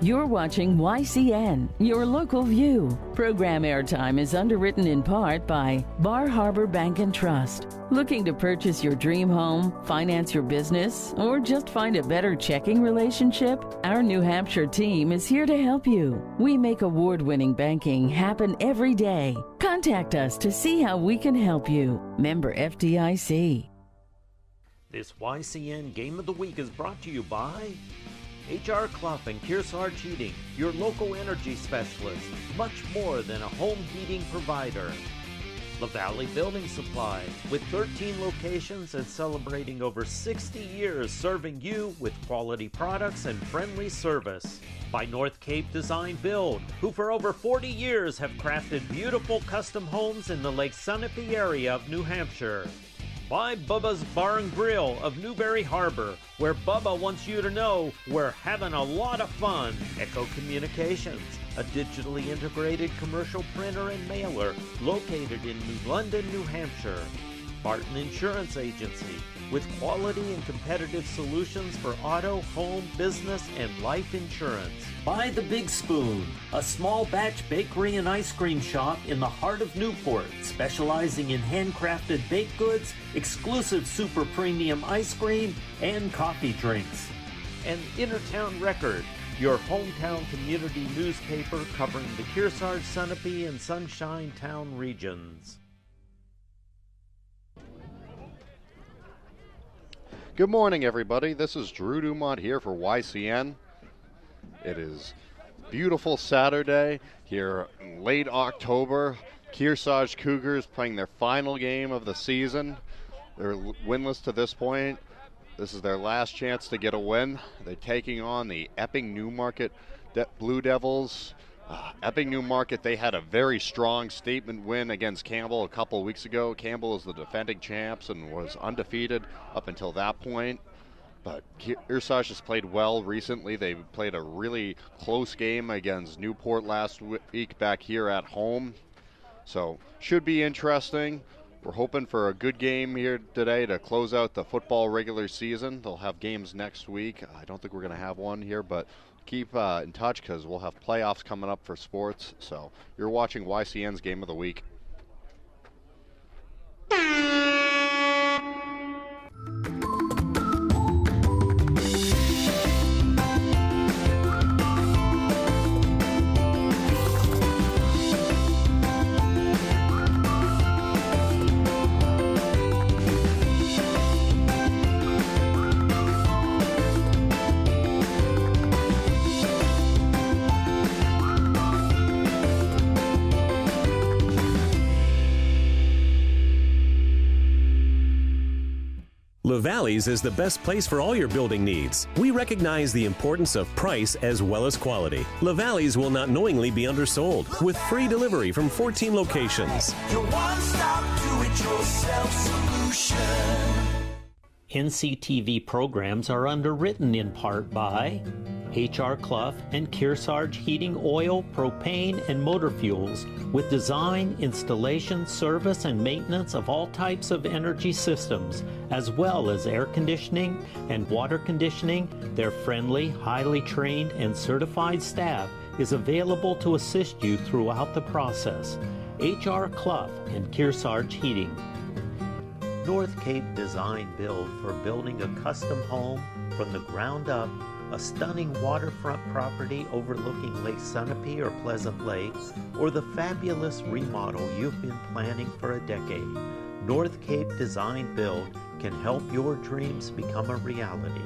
You're watching YCN, your local view. Program airtime is underwritten in part by Bar Harbor Bank and Trust. Looking to purchase your dream home, finance your business, or just find a better checking relationship? Our New Hampshire team is here to help you. We make award-winning banking happen every day. Contact us to see how we can help you. Member FDIC. This YCN Game of the Week is brought to you by H.R. Clough and Kearsarge Heating, your local energy specialist, much more than a home heating provider. La Valley Building Supply, with 13 locations and celebrating over 60 years serving you with quality products and friendly service. By North Cape Design Build, who for over 40 years have crafted beautiful custom homes in the Lake Sunapee area of New Hampshire. By Bubba's Bar and Grill of Newberry Harbor, where Bubba wants you to know we're having a lot of fun. Echo Communications, a digitally integrated commercial printer and mailer located in New London, New Hampshire. Barton Insurance Agency, with quality and competitive solutions for auto, home, business, and life insurance. By The Big Spoon, a small batch bakery and ice cream shop in the heart of Newport, specializing in handcrafted baked goods, exclusive super premium ice cream, and coffee drinks. And Innertown Record, your hometown community newspaper covering the Kearsarge, Sunapee, and Sunshine Town regions. Good morning, everybody. This is Drew Dumont here for YCN. It is beautiful Saturday here in late October. Kearsarge Cougars playing their final game of the season. They're winless to this point. This is their last chance to get a win. They're taking on the Epping-Newmarket Blue Devils. Epping-Newmarket, they had a very strong statement win against Campbell a couple of weeks ago. Campbell is the defending champs and was undefeated up until that point. But Kearsarge has played well recently. They played a really close game against Newport last week back here at home. So should be interesting. We're hoping for a good game here today to close out the football regular season. They'll have games next week. I don't think we're going to have one here, but keep in touch because we'll have playoffs coming up for sports. So you're watching YCN's Game of the Week. LaValley's is the best place for all your building needs. We recognize the importance of price as well as quality. LaValley's will not knowingly be undersold, with free delivery from 14 locations. Your one-stop do-it-yourself solution. NCTV programs are underwritten in part by H.R. Clough and Kearsarge Heating Oil, Propane, and Motor Fuels, with design, installation, service, and maintenance of all types of energy systems, as well as air conditioning and water conditioning. Their friendly, highly trained, and certified staff is available to assist you throughout the process. H.R. Clough and Kearsarge Heating. North Cape Design Build, for building a custom home from the ground up, a stunning waterfront property overlooking Lake Sunapee or Pleasant Lake, or the fabulous remodel you've been planning for a decade. North Cape Design Build can help your dreams become a reality.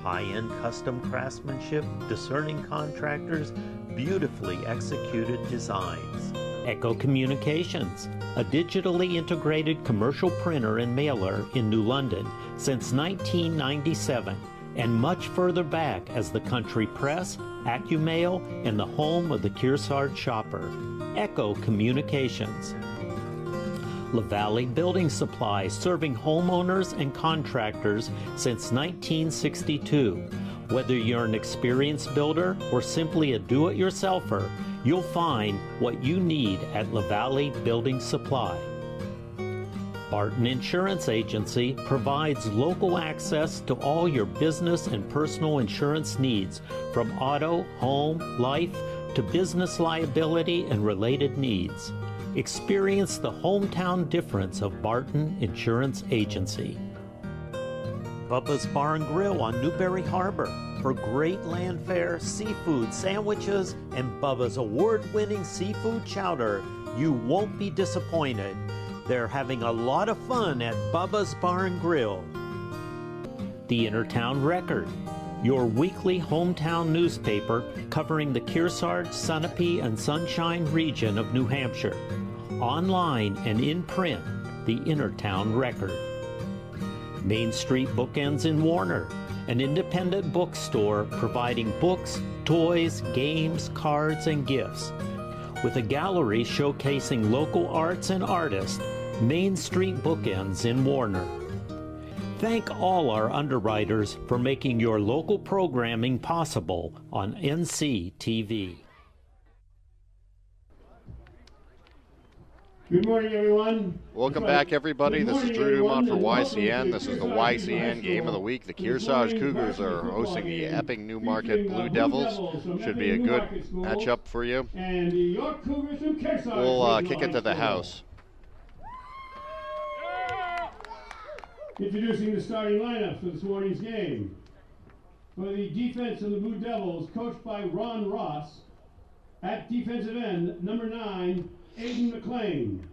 High-end custom craftsmanship, discerning contractors, beautifully executed designs. Echo Communications, a digitally integrated commercial printer and mailer in New London since 1997, and much further back as the Country Press, AccuMail, and the home of the Kearsarge shopper. Echo Communications. La Valley Building Supply, serving homeowners and contractors since 1962. Whether you're an experienced builder or simply a do-it-yourselfer, you'll find what you need at La Valley Building Supply. Barton Insurance Agency provides local access to all your business and personal insurance needs, from auto, home, life, to business liability and related needs. Experience the hometown difference of Barton Insurance Agency. Bubba's Bar and Grill on Newberry Harbor for great land fare, seafood, sandwiches, and Bubba's award-winning seafood chowder. You won't be disappointed. They're having a lot of fun at Bubba's Bar and Grill. The Innertown Record, your weekly hometown newspaper covering the Kearsarge, Sunapee, and Sunshine region of New Hampshire. Online and in print, the Innertown Record. Main Street Bookends in Warner, an independent bookstore providing books, toys, games, cards, and gifts. With a gallery showcasing local arts and artists, Main Street Bookends in Warner. Thank all our underwriters for making your local programming possible on NCTV. Good morning, everyone. Welcome back, everybody. This is Drew Dumont for YCN. This is the YCN Game of the Week. The Kearsarge Cougars are hosting the Epping-Newmarket Blue Devils. Should be a good matchup for you. We'll kick it to the house. Introducing the starting lineup for this morning's game. For the defense of the Blue Devils, coached by Ron Ross. At defensive end, number 9, Aiden McLean.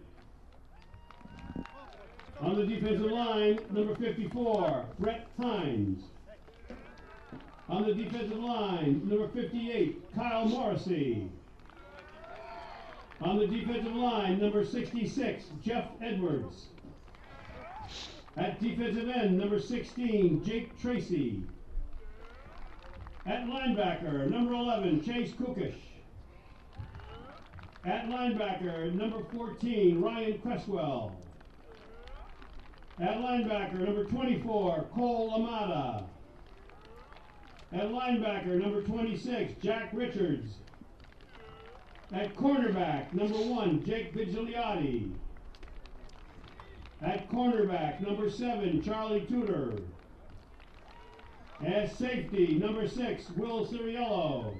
On the defensive line, number 54, Brett Hines. On the defensive line, number 58, Kyle Morrissey. On the defensive line, number 66, Jeff Edwards. At defensive end, number 16, Jake Tracy. At linebacker, number 11, Chase Kukish. At linebacker, number 14, Ryan Cresswell. At linebacker, number 24, Cole Amata. At linebacker, number 26, Jack Richards. At cornerback, number 1, Jake Vigiliotti. At cornerback, number 7, Charlie Tudor. At safety, number 6, Will Ciriello.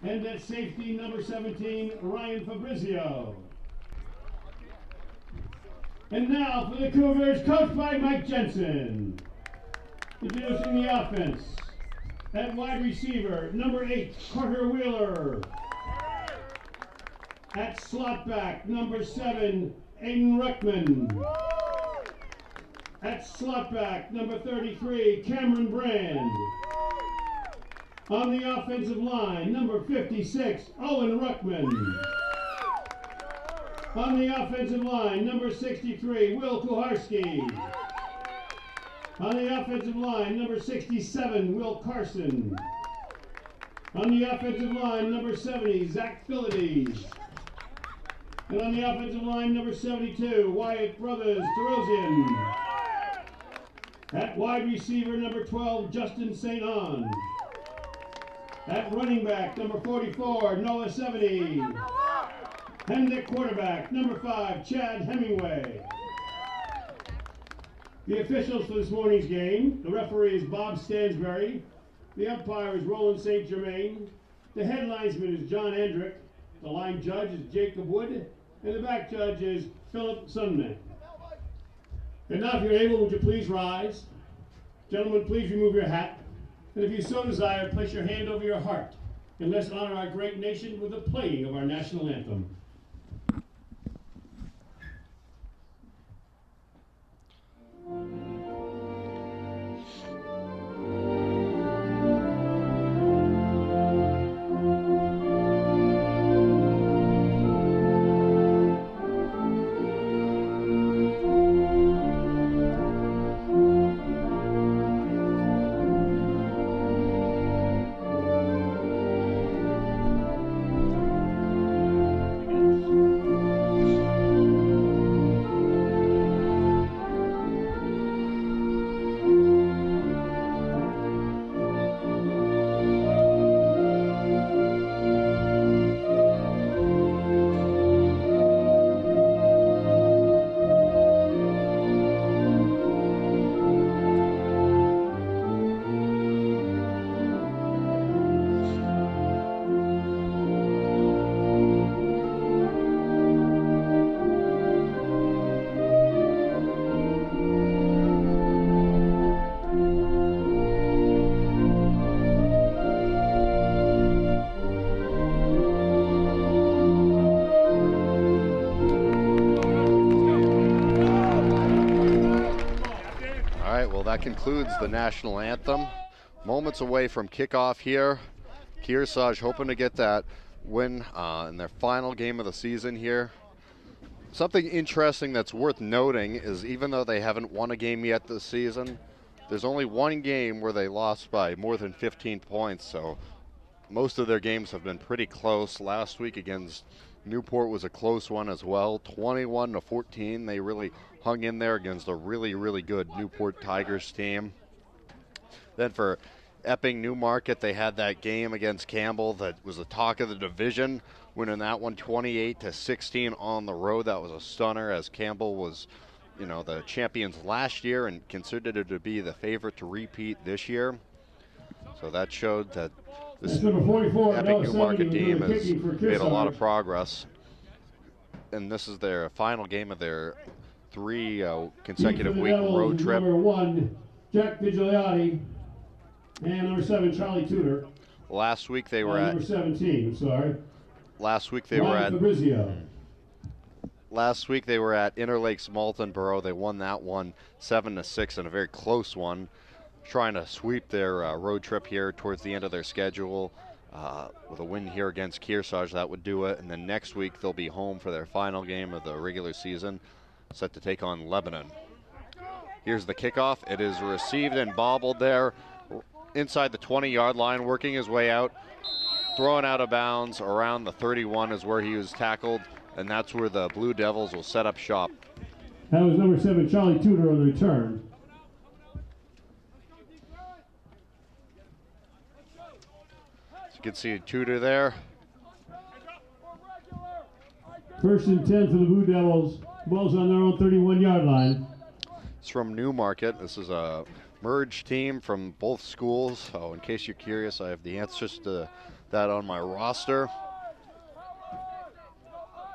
And at safety, number 17, Ryan Fabrizio. And now for the Cougars, coached by Mike Jensen. Introducing the offense. At wide receiver, number 8, Carter Wheeler. At slot back, number 7, Aiden Ruckman. At slot back, number 33, Cameron Brand. On the offensive line, number 56, Owen Ruckman. On the offensive line, number 63, Will Kuharski. On the offensive line, number 67, Will Carson. On the offensive line, number 70, Zach Philides. And on the offensive line, number 72, Wyatt Brothers DeRosian. At wide receiver, number 12, Justin St. Ange. At running back, number 44, Noah 70. And at quarterback, number 5, Chad Hemingway. The officials for this morning's game: the referee is Bob Stansberry. The umpire is Roland St. Germain. The head linesman is John Andrick. The line judge is Jacob Wood. And the back judge is Philip Sunman. And now, if you're able, would you please rise? Gentlemen, please remove your hat. And if you so desire, place your hand over your heart. And let's honor our great nation with the playing of our national anthem. Well, that concludes the national anthem. Moments away from kickoff here. Kearsarge hoping to get that win in their final game of the season here. Something interesting that's worth noting is even though they haven't won a game yet this season, there's only one game where they lost by more than 15 points, so most of their games have been pretty close. Last week against Newport was a close one as well, 21-14. They really hung in there against a really, really good Newport Tigers team. Then for Epping-Newmarket, they had that game against Campbell that was the talk of the division, winning that one 28-16 on the road. That was a stunner, as Campbell was, you know, the champions last year and considered it to be the favorite to repeat this year. So that showed that this Epping-Newmarket team has made a lot of progress. And this is their final game of their 3 consecutive week road trip. Number 1, Jack Vigigliotti, and number 7, Charlie Tudor. Last week they were at number 17. I'm sorry. Last week they were at Fabrizio. Last week they were at Interlakes Malton-Borough. They won that one 7-6 in a very close one, trying to sweep their road trip here towards the end of their schedule. With a win here against Kearsarge, that would do it. And then next week they'll be home for their final game of the regular season, set to take on Lebanon. Here's the kickoff. It is received and bobbled there inside the 20-yard line, working his way out, throwing out of bounds around the 31 is where he was tackled, and that's where the Blue Devils will set up shop. That was number 7, Charlie Tudor, on the return. So you can see Tudor there. 1st and 10 for the Blue Devils. Ball's on their own 31-yard line. It's from Newmarket. This is a merged team from both schools. So in case you're curious, I have the answers to that on my roster.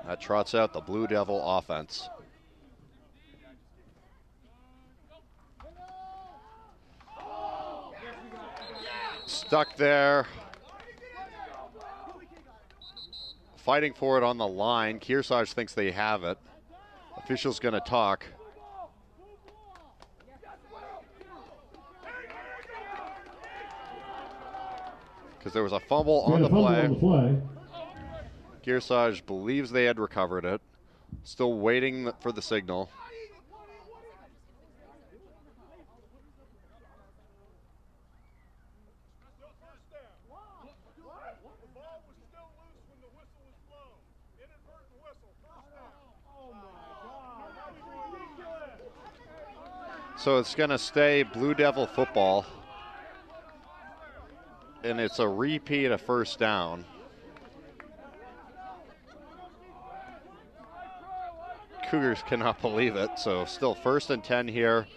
That trots out the Blue Devil offense. Stuck there. Fighting for it on the line. Kearsarge thinks they have it. Official's going to talk. Because there was a fumble on the play. Kearsarge believes they had recovered it. Still waiting for the signal. So it's going to stay Blue Devil football. And it's a repeat of first down. Cougars cannot believe it. So still 1st and 10 here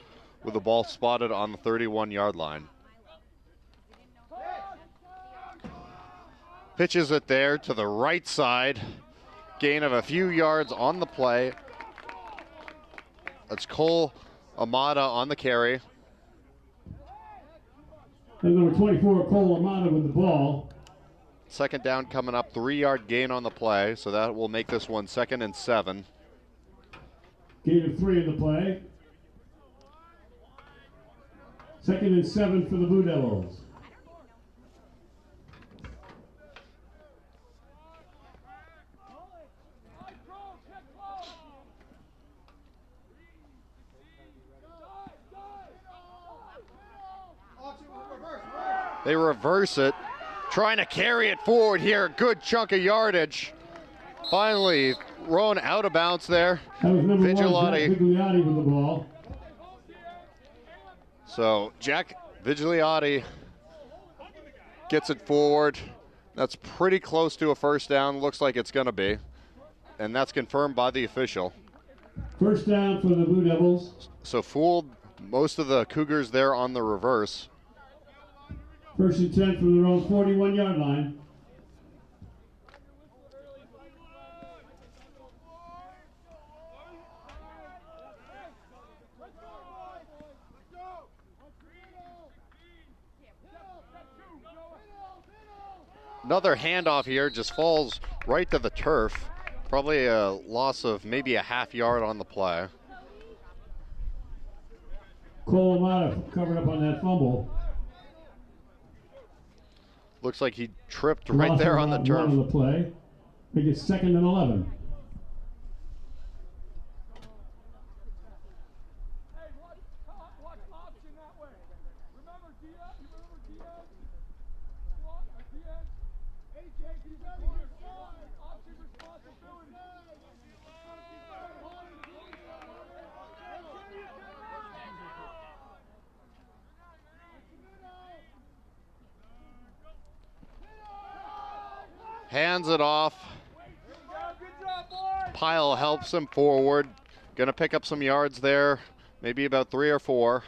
with the ball spotted on the 31-yard line. Pitches it there to the right side. Gain of a few yards on the play. That's Cole Amada on the carry. And number 24, Cole Amada with the ball. 2nd down coming up, 3-yard gain on the play, so that will make this one 2nd and 7. Gain of 3 in the play. 2nd and 7 for the Blue Devils. They reverse it, trying to carry it forward here. Good chunk of yardage. Finally, thrown out of bounds there. That was number 1, Jack Vigigliotti with the ball. So Jack Vigigliotti gets it forward. That's pretty close to a first down. Looks like it's going to be. And that's confirmed by the official. First down for the Blue Devils. So fooled most of the Cougars there on the reverse. 1st and 10 from their own 41-yard line. Another handoff here, just falls right to the turf. Probably a loss of maybe a half yard on the play. Cole Amata covered up on that fumble. Looks like he tripped right there on the turf. One of the play. I think it's 2nd and 11. Hands it off. Pyle helps him forward. Gonna pick up some yards there, maybe about 3 or 4.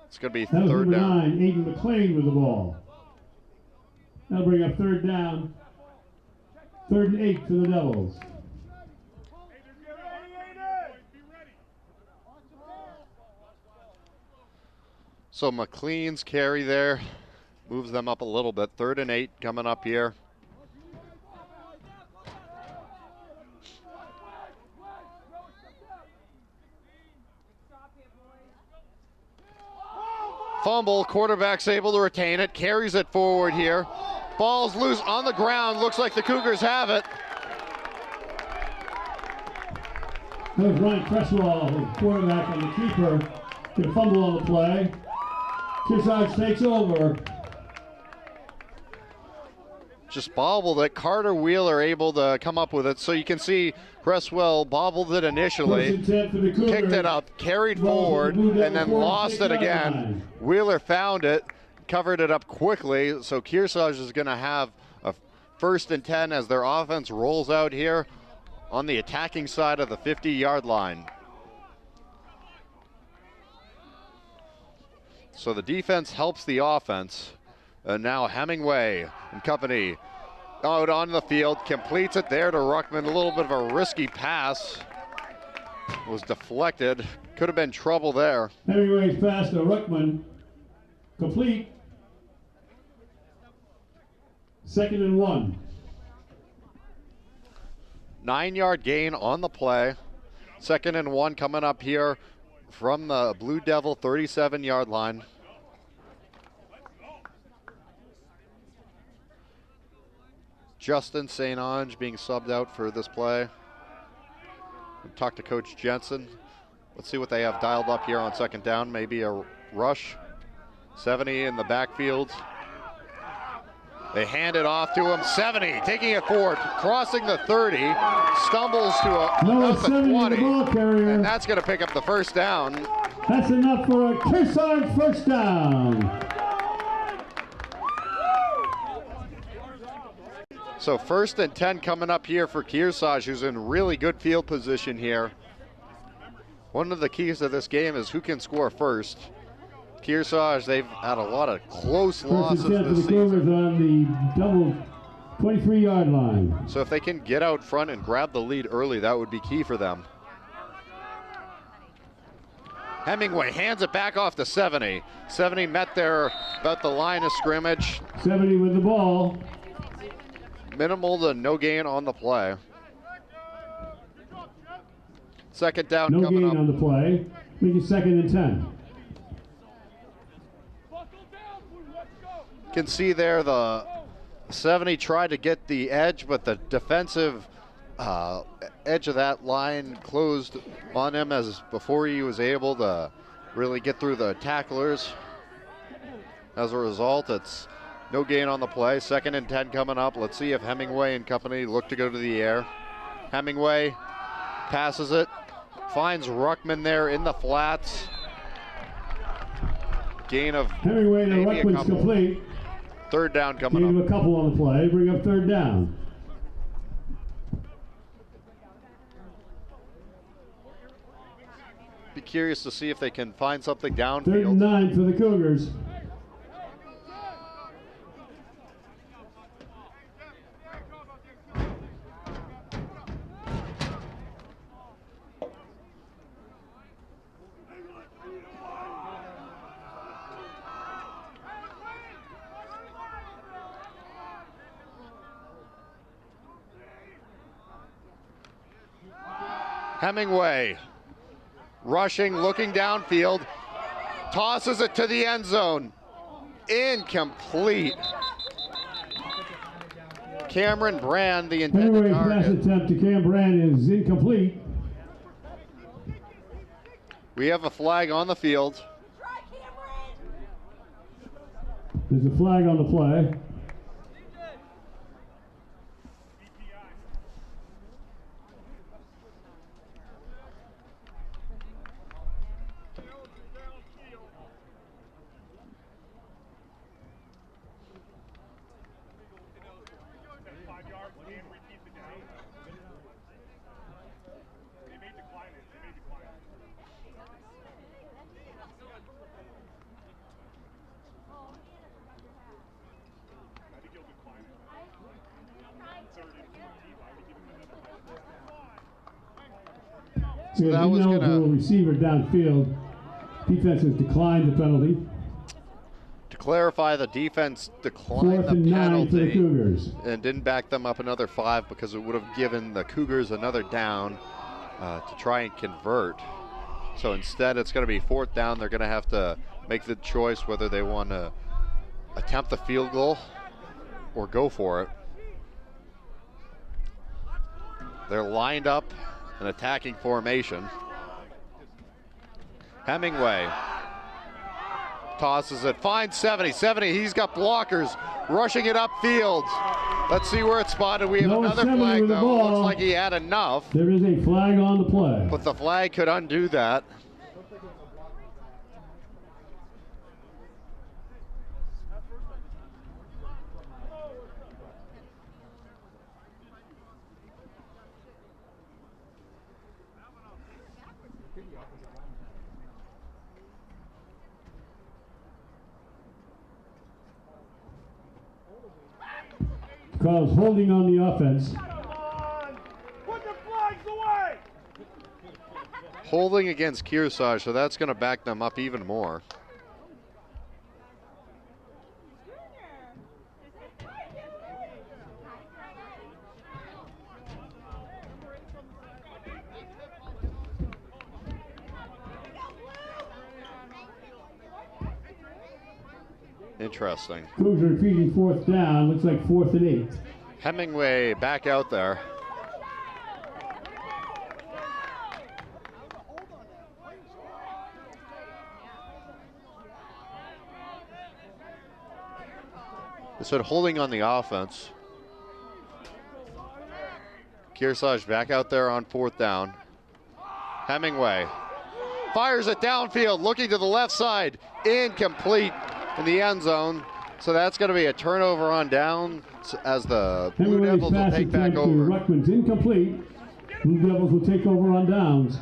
It's gonna be that was 3rd down. 9, Aiden McLean with the ball. That'll bring up 3rd down. 3rd and 8 for the Devils. So McLean's carry there moves them up a little bit. 3rd and 8 coming up here. Fumble, quarterback's able to retain it, carries it forward here. Ball's loose on the ground, looks like the Cougars have it. There's Ryan Cresswell, the quarterback and the keeper. Good fumble on the play. Kearsarge takes over. Just bobbled it. Carter Wheeler able to come up with it. So you can see Cresswell bobbled it initially, picked it up, carried forward, and then lost it again. Wheeler found it, covered it up quickly. So Kearsarge is going to have a 1st and 10 as their offense rolls out here on the attacking side of the 50-yard line. So the defense helps the offense. And now Hemingway and company out on the field, completes it there to Ruckman. A little bit of a risky pass. Was deflected. Could have been trouble there. Hemingway's pass to Ruckman. Complete. 2nd and 1. 9-yard gain on the play. 2nd and 1 coming up here from the Blue Devil 37-yard line. Justin St. Ange being subbed out for this play. We'll talk to Coach Jensen. Let's see what they have dialed up here on 2nd down. Maybe a rush. 70 in the backfield. They hand it off to him. 70 taking it forward, crossing the 30, stumbles to about the 20, and that's going to pick up the 1st down. That's enough for a Kearsarge 1st down. So 1st and 10 coming up here for Kearsarge, who's in really good field position here. One of the keys to this game is who can score first. Kearsarge, they've had a lot of close losses this season. On the double 23-yard line. So if they can get out front and grab the lead early, that would be key for them. Hemingway hands it back off to 70. 70 met there about the line of scrimmage. 70 with the ball. Minimal to no gain on the play. 2nd down no coming gain up. On the play. Make it 2nd and 10. Can see there the 70 tried to get the edge, but the defensive edge of that line closed on him as before he was able to really get through the tacklers. As a result, it's no gain on the play. 2nd and 10 coming up. Let's see if Hemingway and company look to go to the air. Hemingway passes it, finds Ruckman there in the flats. Gain of Hemingway to Ruckman's complete. 3rd down coming Gain up. of a couple on the play. Bring up 3rd down. Be curious to see if they can find something downfield. 3rd and 9 for the Cougars. Hemingway rushing, looking downfield, tosses it to the end zone. Incomplete. Cameron Brand, the intended Pass target. attempt to Cam Brand is incomplete. We have a flag on the field. There's a flag on the play. So that was a receiver downfield. Defense has declined the penalty. To clarify, the defense declined 4th and the 9 for the penalty Cougars. and didn't back them up another 5 because it would have given the Cougars another down to try and convert. So instead, it's going to be 4th down. They're going to have to make the choice whether they want to attempt the field goal or go for it. They're lined up in attacking formation. Hemingway tosses it, finds 70. He's got blockers rushing it upfield. Let's see where it's spotted. We have another flag though. Looks like he had enough. There is a flag on the play. But the flag could undo that. Calls holding on the offense. Put the flags away! Holding against Kearsarge, so that's going to back them up even more. Interesting. Cougar repeating 4th down. Looks like 4th and 8. Hemingway back out there. They said holding on the offense. Kearsarge back out there on 4th down. Hemingway fires it downfield, looking to the left side. Incomplete in the end zone. So that's going to be a turnover on down as the Blue Devils will take back over. Ruckman's incomplete. Blue Devils will take over on downs.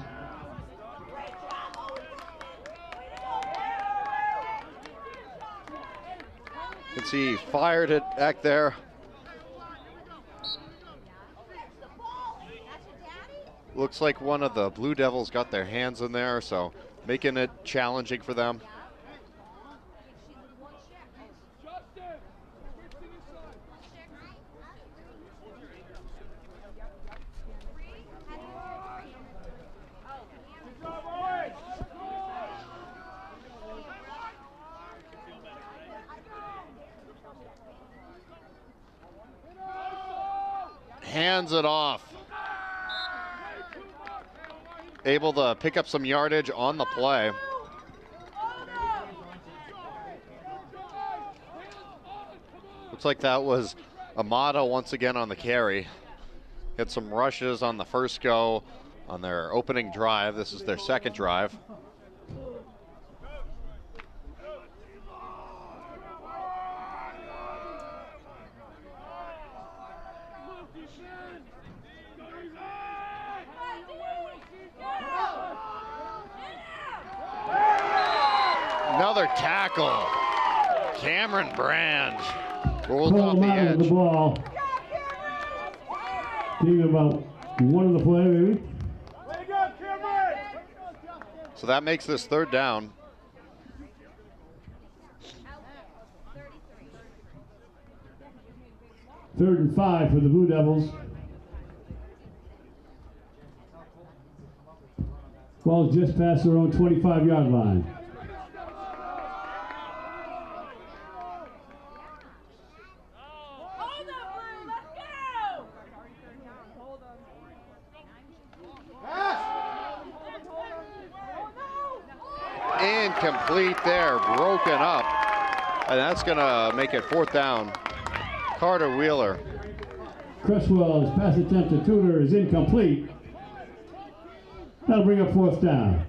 You can see he fired it back there. Looks like one of the Blue Devils got their hands in there, so making it challenging for them. Hands it off. Able to pick up some yardage on the play. Looks like that was Amato once again on the carry. Hit some rushes on the first go on their opening drive. This is their second drive. Another tackle. Cameron Brand rolls off the edge. The ball. Thinking about one of the play, maybe. So that makes this 3rd down. Third and 5 for the Blue Devils. Ball's just past their own 25-yard line. Incomplete there, broken up. And that's going to make it 4th down. Carter Wheeler. Cresswell's pass attempt to Cougar is incomplete. That'll bring up 4th down.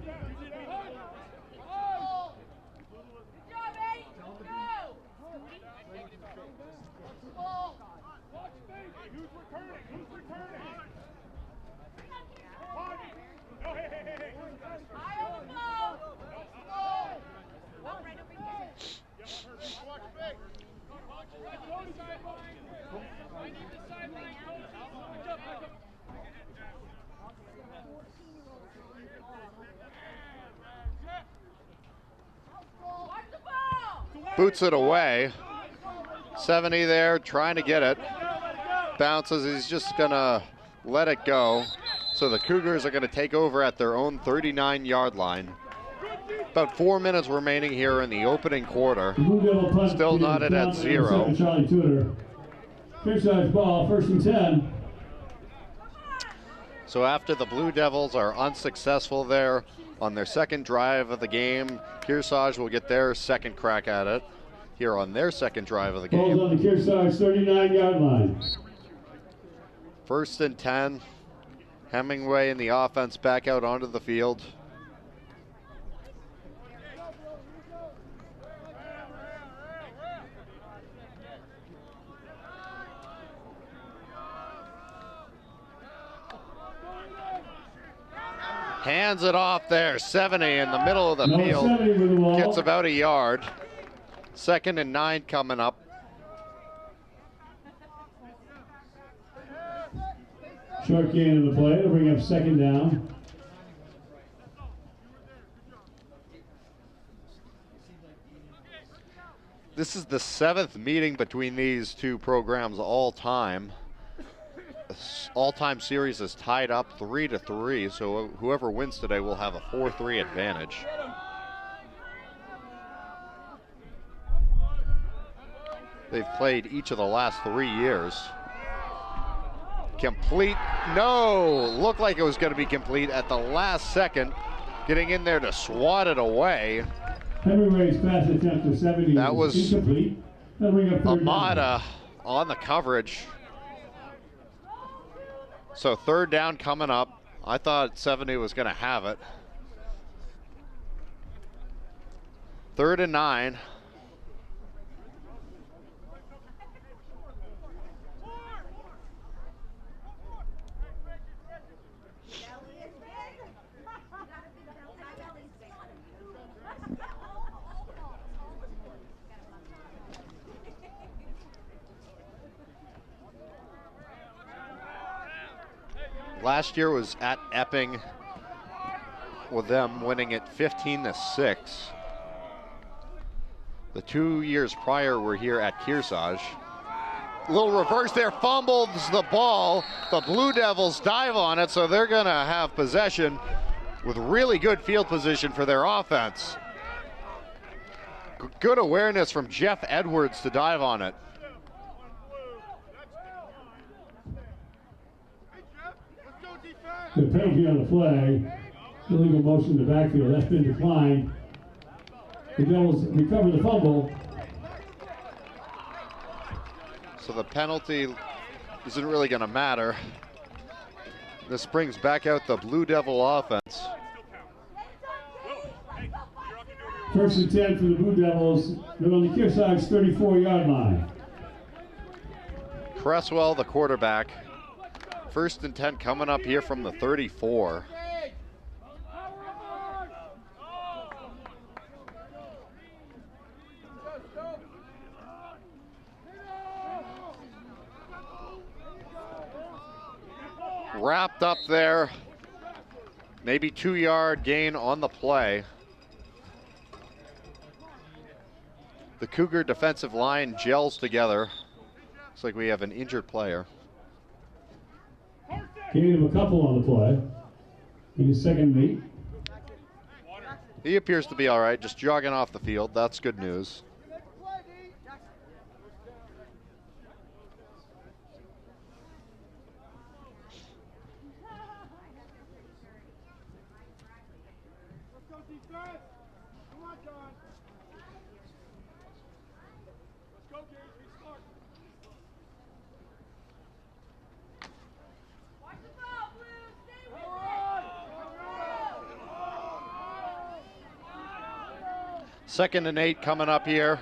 Boots it away. 70 there, trying to get it. Bounces, he's just gonna let it go. So the Cougars are gonna take over at their own 39-yard line. About 4 minutes remaining here in the opening quarter. Still knotted at 0. Kearsarge ball, 1st and 10. So after the Blue Devils are unsuccessful there on their second drive of the game, Kearsarge will get their second crack at it here on their second drive of the game. Ball's on the Kearsarge 39-yard line. 1st and 10. Hemingway and the offense back out onto the field. Hands it off there, 70 in the middle of the field. Gets about a yard. 2nd and 9 coming up. Short gain in the play to bring up 2nd down. This is the 7th meeting between these two programs all time. All-time series is tied up 3-3, so whoever wins today will have a 4-3 advantage. They've played each of the last 3 years. Complete, no, looked like it was going to be complete at the last second. Getting in there to swat it away. Hemingway's pass attempt to 70 that was incomplete. Amada on the coverage. So 3rd down coming up. I thought 70 was going to have it. 3rd and 9. Last year was at Epping with them winning it 15-6. The 2 years prior were here at Kearsarge. Little reverse there, fumbles the ball. The Blue Devils dive on it, so they're gonna have possession with really good field position for their offense. Good awareness from Jeff Edwards to dive on it. The penalty on the flag, illegal motion to backfield, that's been declined. The Devils recover the fumble. So the penalty isn't really going to matter. This brings back out the Blue Devil offense. 1st and 10 for the Blue Devils. They're on the Kearsarge 34-yard line. Cresswell, the quarterback. 1st and 10 coming up here from the 34. Wrapped up there. Maybe 2-yard gain on the play. The Cougar defensive line gels together. Looks like we have an injured player. Gave him a couple on the play. In his second meet. He appears to be all right, just jogging off the field. That's good news. Second and 8 coming up here.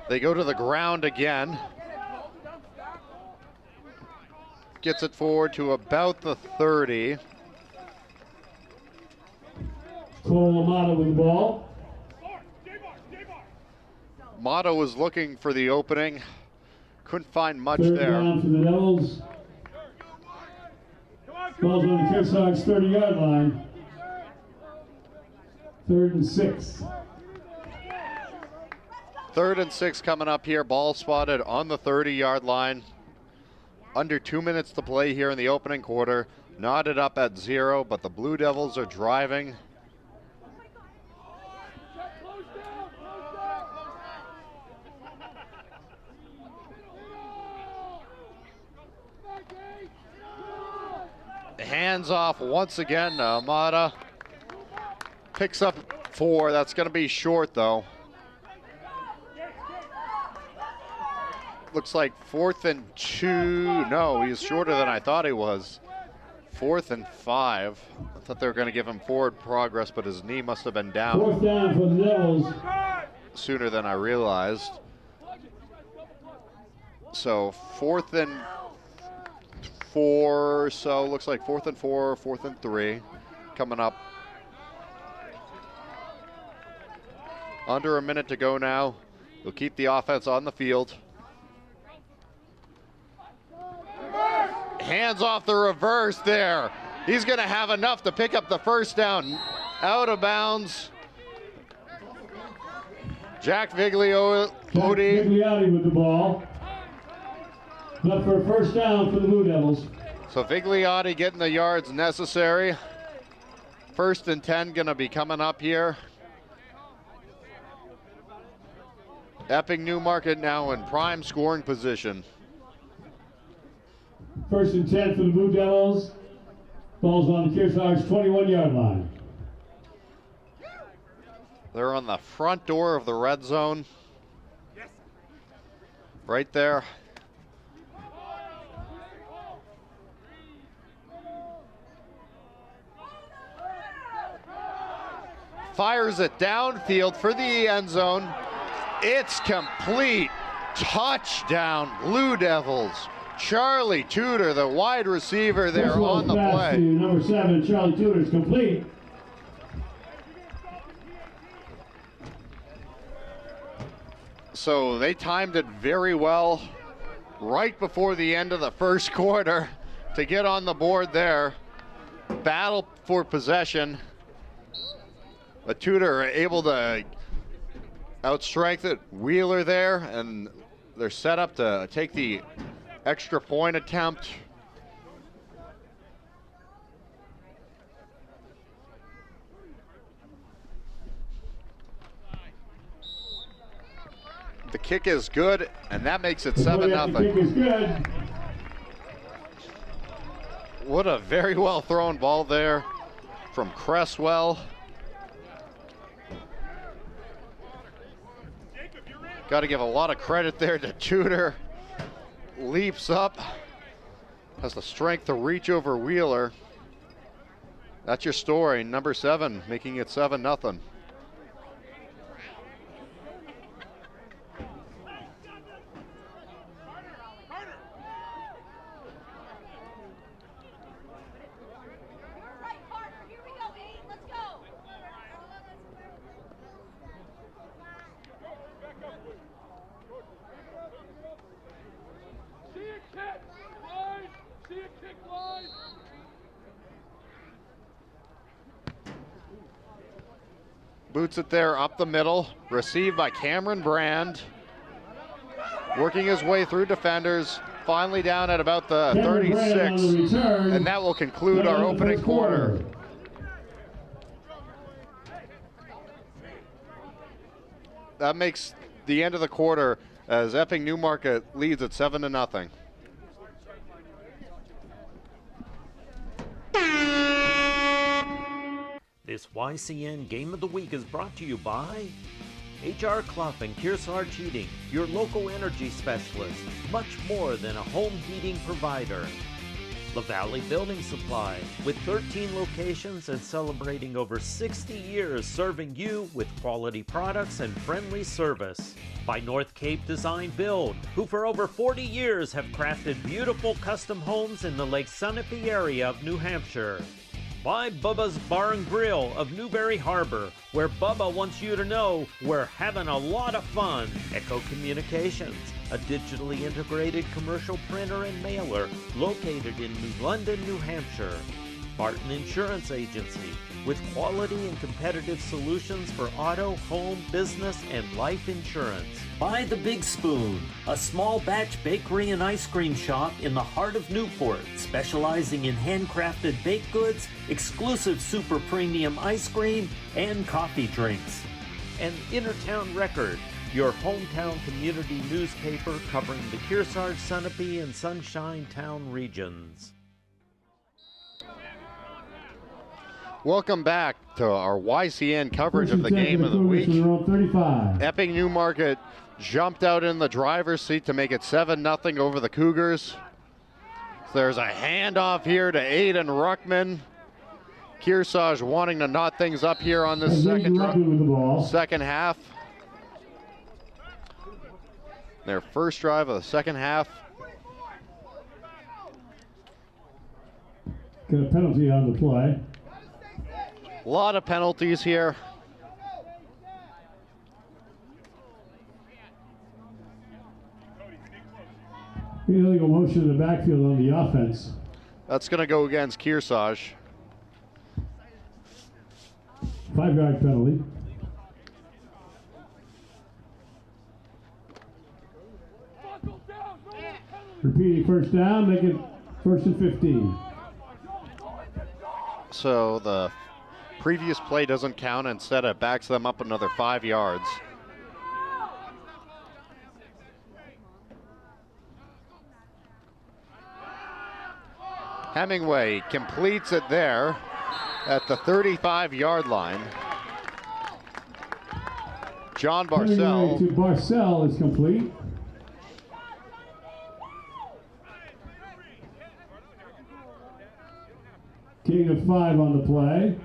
They go to the ground again. Gets it forward to about the 30. Cole Amato with the ball. Motto was looking for the opening. Couldn't find much Third there. down for the Devils. Ball's on the Kearsarge 30-yard line. 3rd and 6. 3rd and 6 coming up here. Ball spotted on the 30-yard line. Under 2 minutes to play here in the opening quarter. Knotted up at 0, but the Blue Devils are driving. Hands off once again. Amada picks up 4. That's going to be short, though. Looks like 4th and 2. No, he's shorter than I thought he was. 4th and 5. I thought they were going to give him forward progress, but his knee must have been down. 4th down for the Devils. Sooner than I realized. So 4th and 4. So looks like 4th and 4, 4th and 3 coming up. Under a minute to go now. They'll keep the offense on the field. Hands off the reverse there. He's going to have enough to pick up the first down. Out of bounds. Jack Vigliotti with the ball. But for a first down for the Blue Devils. So Vigliotti getting the yards necessary. 1st and 10 going to be coming up here. Epping-Newmarket now in prime scoring position. 1st and 10 for the Blue Devils. Ball's on the Kearsarge 21-yard line. They're on the front door of the red zone. Right there. Fires it downfield for the end zone. It's complete. Touchdown, Blue Devils. Charlie Tudor, the wide receiver there on the play. Number 7, Charlie Tudor, is complete. So they timed it very well right before the end of the first quarter to get on the board there. Battle for possession. But Tudor able to outstrength it. Wheeler there, and they're set up to take the extra point attempt. The kick is good, and that makes it 7-0. The kick is good. What a very well thrown ball there from Cresswell. Got to give a lot of credit there to Tudor. Leaps up, has the strength to reach over Wheeler. That's your story. Number 7 making it 7-0. Boots it there up the middle, received by Cameron Brand. Working his way through defenders, finally down at about the 36. And that will conclude our opening quarter. that makes the end of the quarter as Epping-Newmarket leads at 7-0. This YCN Game of the Week is brought to you by HR Clough and Kearsarge Heating, your local energy specialist, much more than a home heating provider. La Valley Building Supply, with 13 locations and celebrating over 60 years serving you with quality products and friendly service. By North Cape Design Build, who for over 40 years have crafted beautiful custom homes in the Lake Sunapee area of New Hampshire. By Bubba's Bar and Grill of Newberry Harbor, where Bubba wants you to know we're having a lot of fun. Echo Communications, a digitally integrated commercial printer and mailer located in New London, New Hampshire. Barton Insurance Agency, with quality and competitive solutions for auto, home, business, and life insurance. By The Big Spoon, a small batch bakery and ice cream shop in the heart of Newport, specializing in handcrafted baked goods, exclusive super premium ice cream, and coffee drinks. And Innertown Record, your hometown community newspaper covering the Kearsarge, Sunapee, and Sunshine Town regions. Welcome back to our YCN coverage of the game of the week. Epping-Newmarket jumped out in the driver's seat to make it 7-0 over the Cougars. So there's a handoff here to Aiden Ruckman. Kearsarge wanting to knot things up here on this second half. Their first drive of the second half. Got a penalty on the play. A lot of penalties here. Illegal motion in the backfield on the offense. That's going to go against Kearsarge. 5-yard penalty. Repeating first down, make it 1st and 15. So the previous play doesn't count. Instead, it backs them up another 5 yards. Hemingway completes it there at the 35-yard line. John Barcel. To Barcel is complete. King of 5 on the play.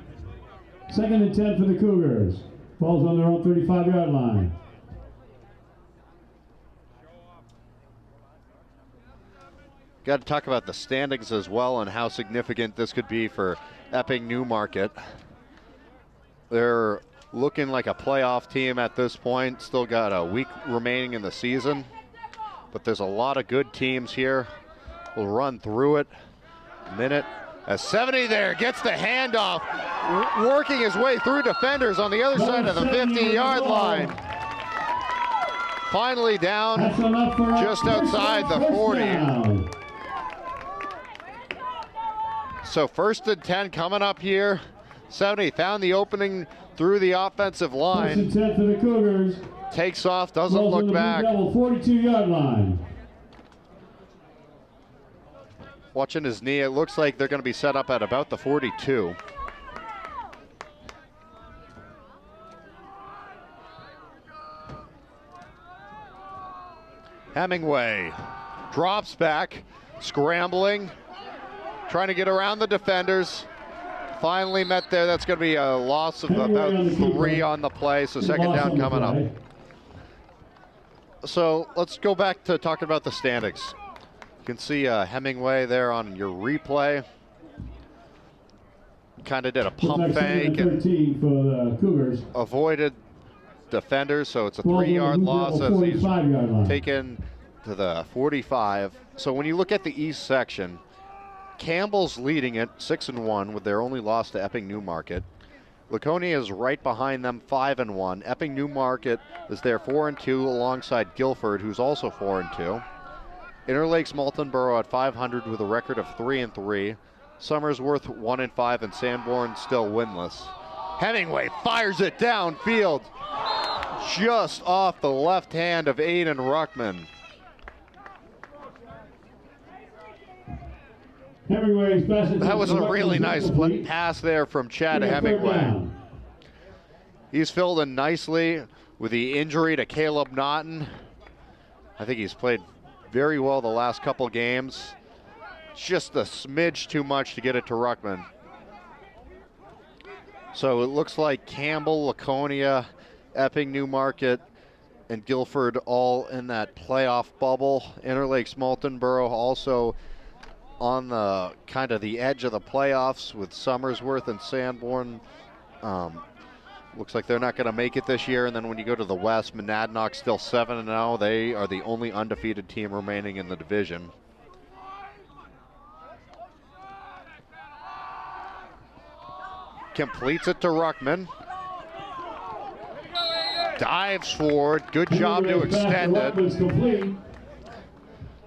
2nd and 10 for the Cougars. Ball's on their own 35-yard line. Got to talk about the standings as well and how significant this could be for Epping-Newmarket. They're looking like a playoff team at this point. Still got a week remaining in the season, but there's a lot of good teams here. We'll run through it. Minute. As 70 there gets the handoff, working his way through defenders on the other side of the 50-yard line. Finally down just outside the 40. So 1st and 10 coming up here. 70 found the opening through the offensive line. 1st and 10 for the Cougars. Takes off, doesn't look back. 42-yard line. Watching his knee, it looks like they're going to be set up at about the 42. Hemingway drops back, scrambling, trying to get around the defenders. Finally met there. That's going to be a loss of about 3 on the play, so 2nd down coming up. So let's go back to talking about the standings. You can see Hemingway there on your replay. Kind of did a pump fake and for the Cougars. Avoided defenders, so it's a 3-yard loss as he's taken to the 45. So when you look at the east section, Campbell's leading it 6-1 with their only loss to Epping-Newmarket. Laconia is right behind them 5-1. Epping-Newmarket is there 4-2 alongside Guilford, who's also 4-2. Interlakes Maltonborough at 500 with a record of 3-3. Somersworth 1-5 and Sanborn still winless. Hemingway fires it downfield. just off the left hand of Aiden Ruckman. That was a really nice pass there from Chad Hemingway. He's filled in nicely with the injury to Caleb Naughton. I think he's played very well the last couple games. Just a smidge too much to get it to Ruckman. So it looks like Campbell, Laconia, Epping-Newmarket, and Guilford all in that playoff bubble. Interlake Smaltonborough also on the kind of the edge of the playoffs with Somersworth and Sanborn. Looks like they're not going to make it this year. And then when you go to the West, Monadnock still 7-0. They are the only undefeated team remaining in the division. Completes it to Ruckman. Dives forward. Good job to extend it.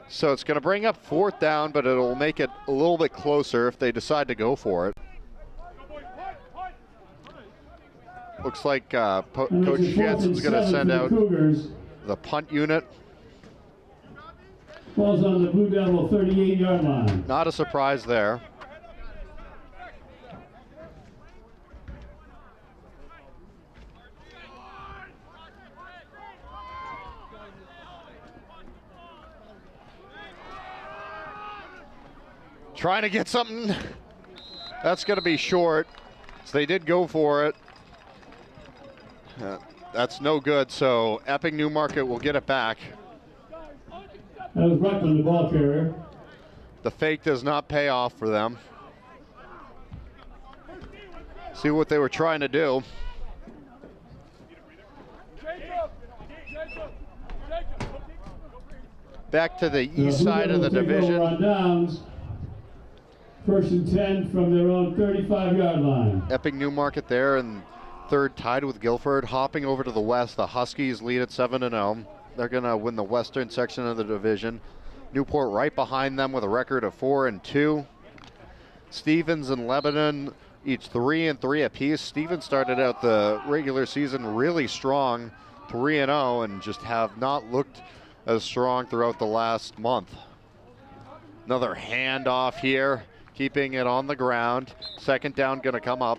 So it's going to bring up 4th down, but it'll make it a little bit closer if they decide to go for it. Looks like Coach Jensen's going to send out the punt unit. Ball's on the Blue Devil 38-yard line. Not a surprise there. Trying to get something. That's going to be short. So they did go for it. That's no good, so Epping-Newmarket will get it back. That was Ruckman, the ball carrier. The fake does not pay off for them. See what they were trying to do. Back to the east side of the division. On downs. 1st and 10 from their own 35-yard line. Epping-Newmarket there and 3rd tied with Guilford. Hopping over to the west, the Huskies lead at 7-0. They're going to win the western section of the division. Newport right behind them with a record of 4-2. Stevens and Lebanon each 3-3 apiece. Stevens started out the regular season really strong, 3-0, and just have not looked as strong throughout the last month. Another handoff here, keeping it on the ground. 2nd down going to come up.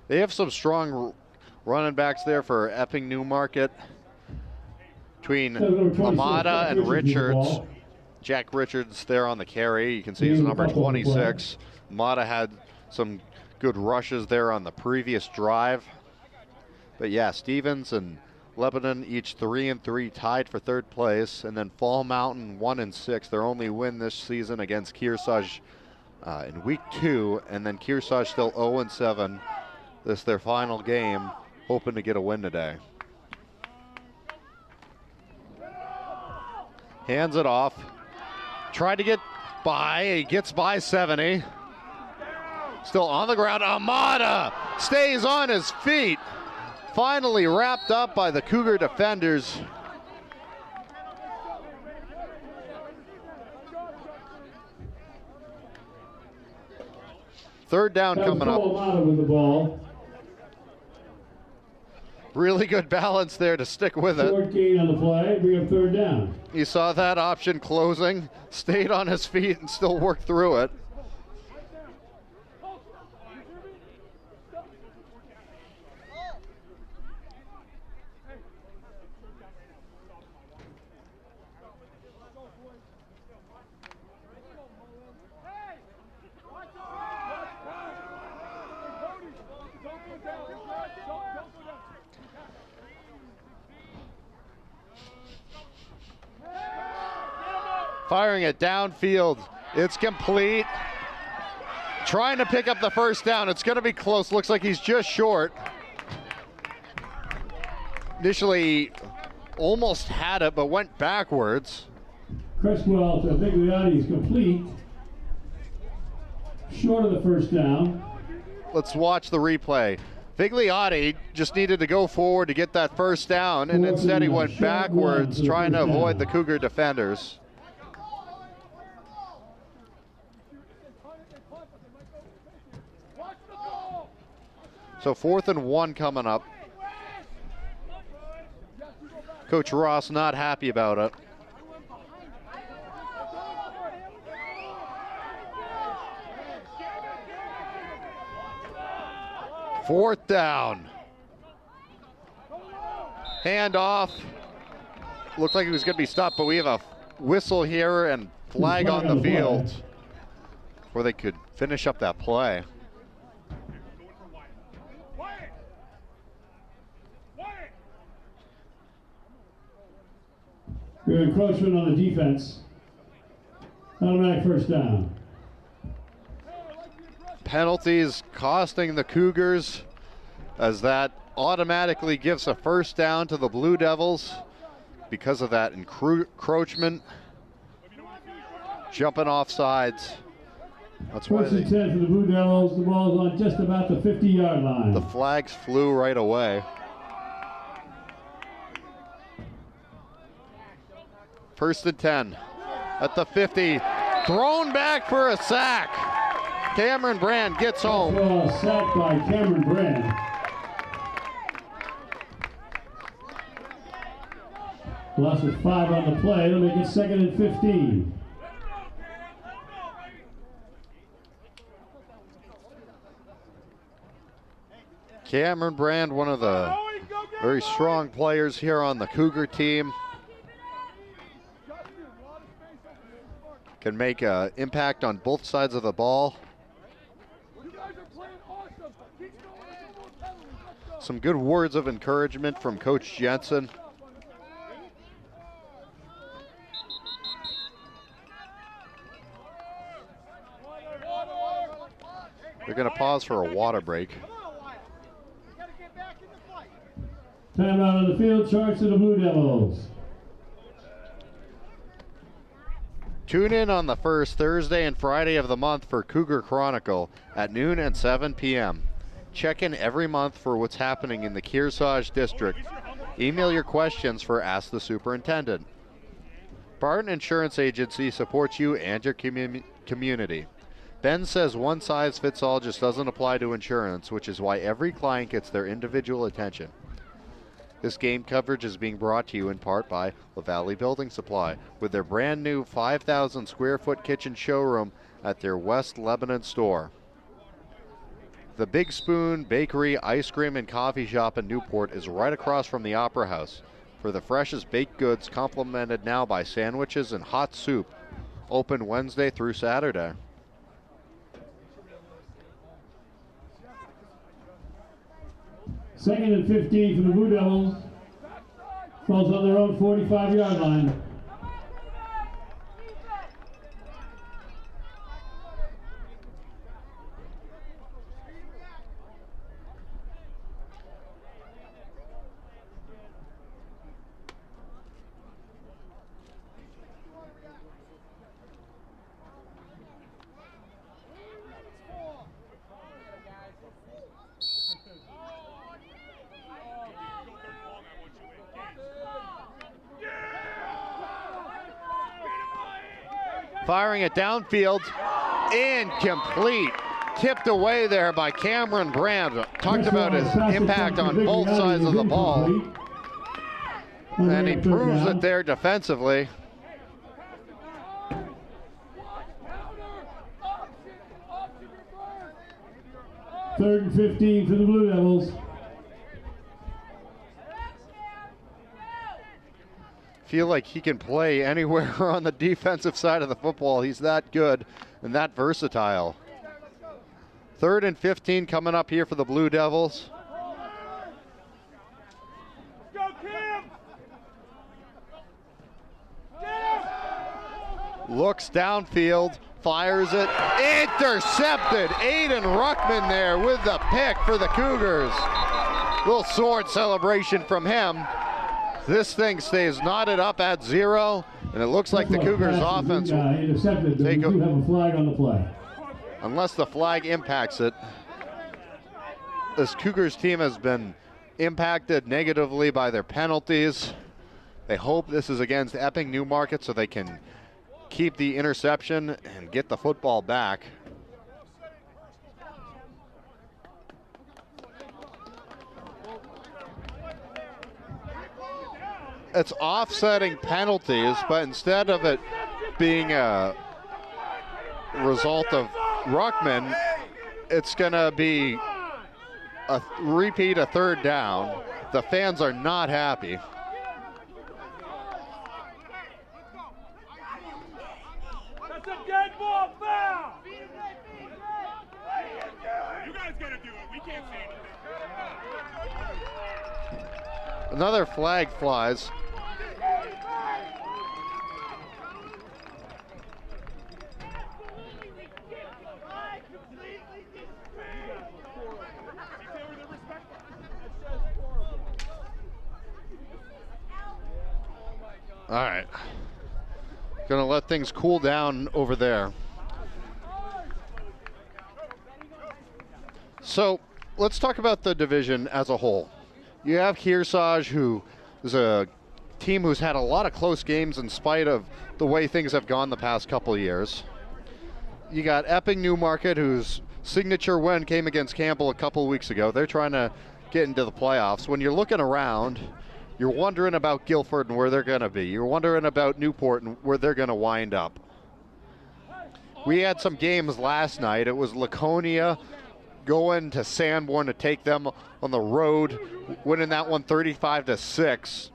They have some strong running backs there for Epping-Newmarket. Between Amada and Richards. Jack Richards there on the carry. You can see he's number 26. Amada had some good rushes there on the previous drive. But yeah, Stevens and Lebanon each 3-3 tied for 3rd place. And then Fall Mountain 1-6. Their only win this season against Kearsarge in week 2. And then Kearsarge still 0-7. This is their final game, hoping to get a win today. Hands it off. Tried to get by. He gets by 70. Still on the ground. Amada stays on his feet. Finally wrapped up by the Cougar defenders. Third down coming up. With the ball. Really good balance there to stick with it. 14 on the play. We have 3rd down. You saw that option closing, stayed on his feet and still worked through it. Firing it downfield. It's complete. Trying to pick up the 1st down. It's going to be close. Looks like he's just short. Initially almost had it, but went backwards. Cresswell to Vigliotti is complete. Short of the 1st down. Let's watch the replay. Vigliotti just needed to go forward to get that 1st down, and instead he went backwards, trying to avoid the Cougar defenders. So 4th and 1 coming up. Coach Ross not happy about it. Fourth down. Hand off. Looked like he was going to be stopped, but we have a whistle here and flag on the field where they could finish up that play. Good encroachment on the defense. Automatic first down. Penalties costing the Cougars, as that automatically gives a first down to the Blue Devils because of that encroachment. Jumping off sides. That's why First and 10 for the Blue Devils. The ball is on just about the 50-yard line. the flags flew right away. First and 10 at the 50. Thrown back for a sack. Cameron Brand gets home. Sacked by Cameron Brand. Loss of 5 on the play. It'll make it 2nd and 15. Cameron Brand, one of the very strong players here on the Cougar team. Can make an impact on both sides of the ball. Some good words of encouragement from Coach Jensen. They're going to pause for a water break. Timeout on the field, charge to the Blue Devils. Tune in on the first Thursday and Friday of the month for Cougar Chronicle at noon and 7 p.m. Check in every month for what's happening in the Kearsarge district. Email your questions for Ask the Superintendent. Barton Insurance Agency supports you and your community. Ben says one size fits all just doesn't apply to insurance, which is why every client gets their individual attention. This game coverage is being brought to you in part by La Valley Building Supply with their brand new 5,000 square foot kitchen showroom at their West Lebanon store. The Big Spoon Bakery, Ice Cream and Coffee Shop in Newport is right across from the Opera House for the freshest baked goods, complemented now by sandwiches and hot soup. Open Wednesday through Saturday. Second and 15 for the Blue Devils. Falls on their own 45-yard line. Firing it downfield, incomplete. Tipped away there by Cameron Brand. Talked about his impact on both sides of the ball. And he proves it there defensively. Third and 15 for the Blue Devils. Feel like he can play anywhere on the defensive side of the football. He's that good and that versatile. Third and 15 coming up here for the Blue Devils. Go, Kim! Looks downfield, fires it, intercepted. Aiden Ruckman there with the pick for the Cougars. Little sword celebration from him. This thing stays knotted up at 0, and it looks like the Cougars offense will intercepted. We do have a flag on the play. Unless the flag impacts it. This Cougars team has been impacted negatively by their penalties. They hope this is against Epping-Newmarket so they can keep the interception and get the football back. it's offsetting penalties, but instead of it being a result of Ruckman, it's going to be a repeat, a third down. The fans are not happy. That's a dead ball foul! You guys gotta do it. We can't say anything. Another flag flies. All right. Gonna let things cool down over there. So let's talk about the division as a whole. You have Kearsarge, who is a team who's had a lot of close games in spite of the way things have gone the past couple of years. You got Epping-Newmarket, whose signature win came against Campbell a couple of weeks ago. They're trying to get into the playoffs. When you're looking around, you're wondering about Guilford and where they're going to be. You're wondering about Newport and where they're going to wind up. We had some games last night. It was Laconia going to Sanborn to take them on the road, winning that one 35-6.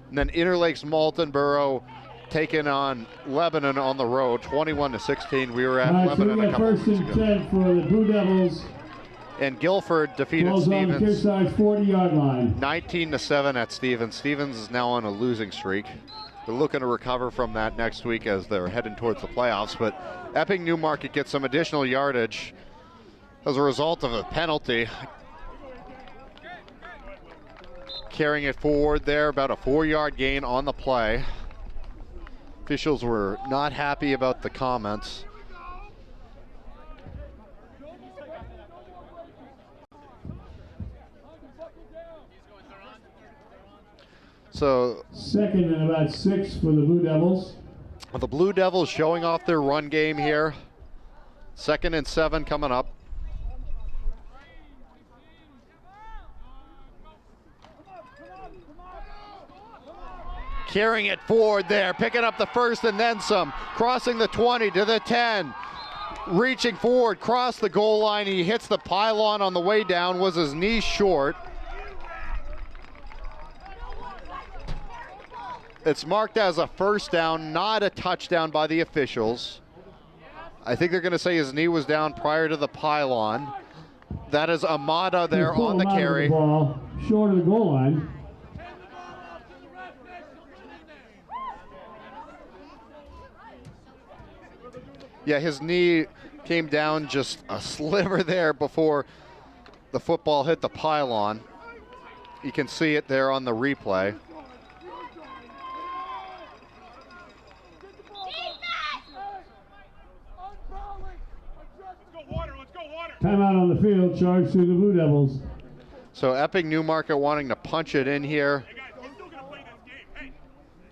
And then Interlakes Maltonborough taking on Lebanon on the road, 21-16. We were at Lebanon a couple weeks ago. First and 10 for the Blue Devils. And Guilford defeated Balls Stevens. on the Kearsarge 40-yard line. 19-7 at Stevens. Stevens is now on a losing streak. They're looking to recover from that next week as they're heading towards the playoffs. But Epping-Newmarket gets some additional yardage as a result of a penalty. Carrying it forward there, about a 4-yard gain on the play. Officials were not happy about the comments. So second and about 6 for the Blue Devils. The Blue Devils showing off their run game here. 2nd and 7 coming up. Carrying it forward there, picking up the first and then some. Crossing the 20 to the 10. Reaching forward, cross the goal line. He hits the pylon on the way down. Was his knee short? It's marked as a first down, not a touchdown by the officials. I think they're going to say his knee was down prior to the pylon. That is Amada there on the carry. Ball short of the goal line. Yeah, his knee came down just a sliver there before the football hit the pylon. You can see it there on the replay. Timeout on the field, charge to the Blue Devils. So Epping-Newmarket wanting to punch it in here. Hey guys, we're still gonna play this game. Hey,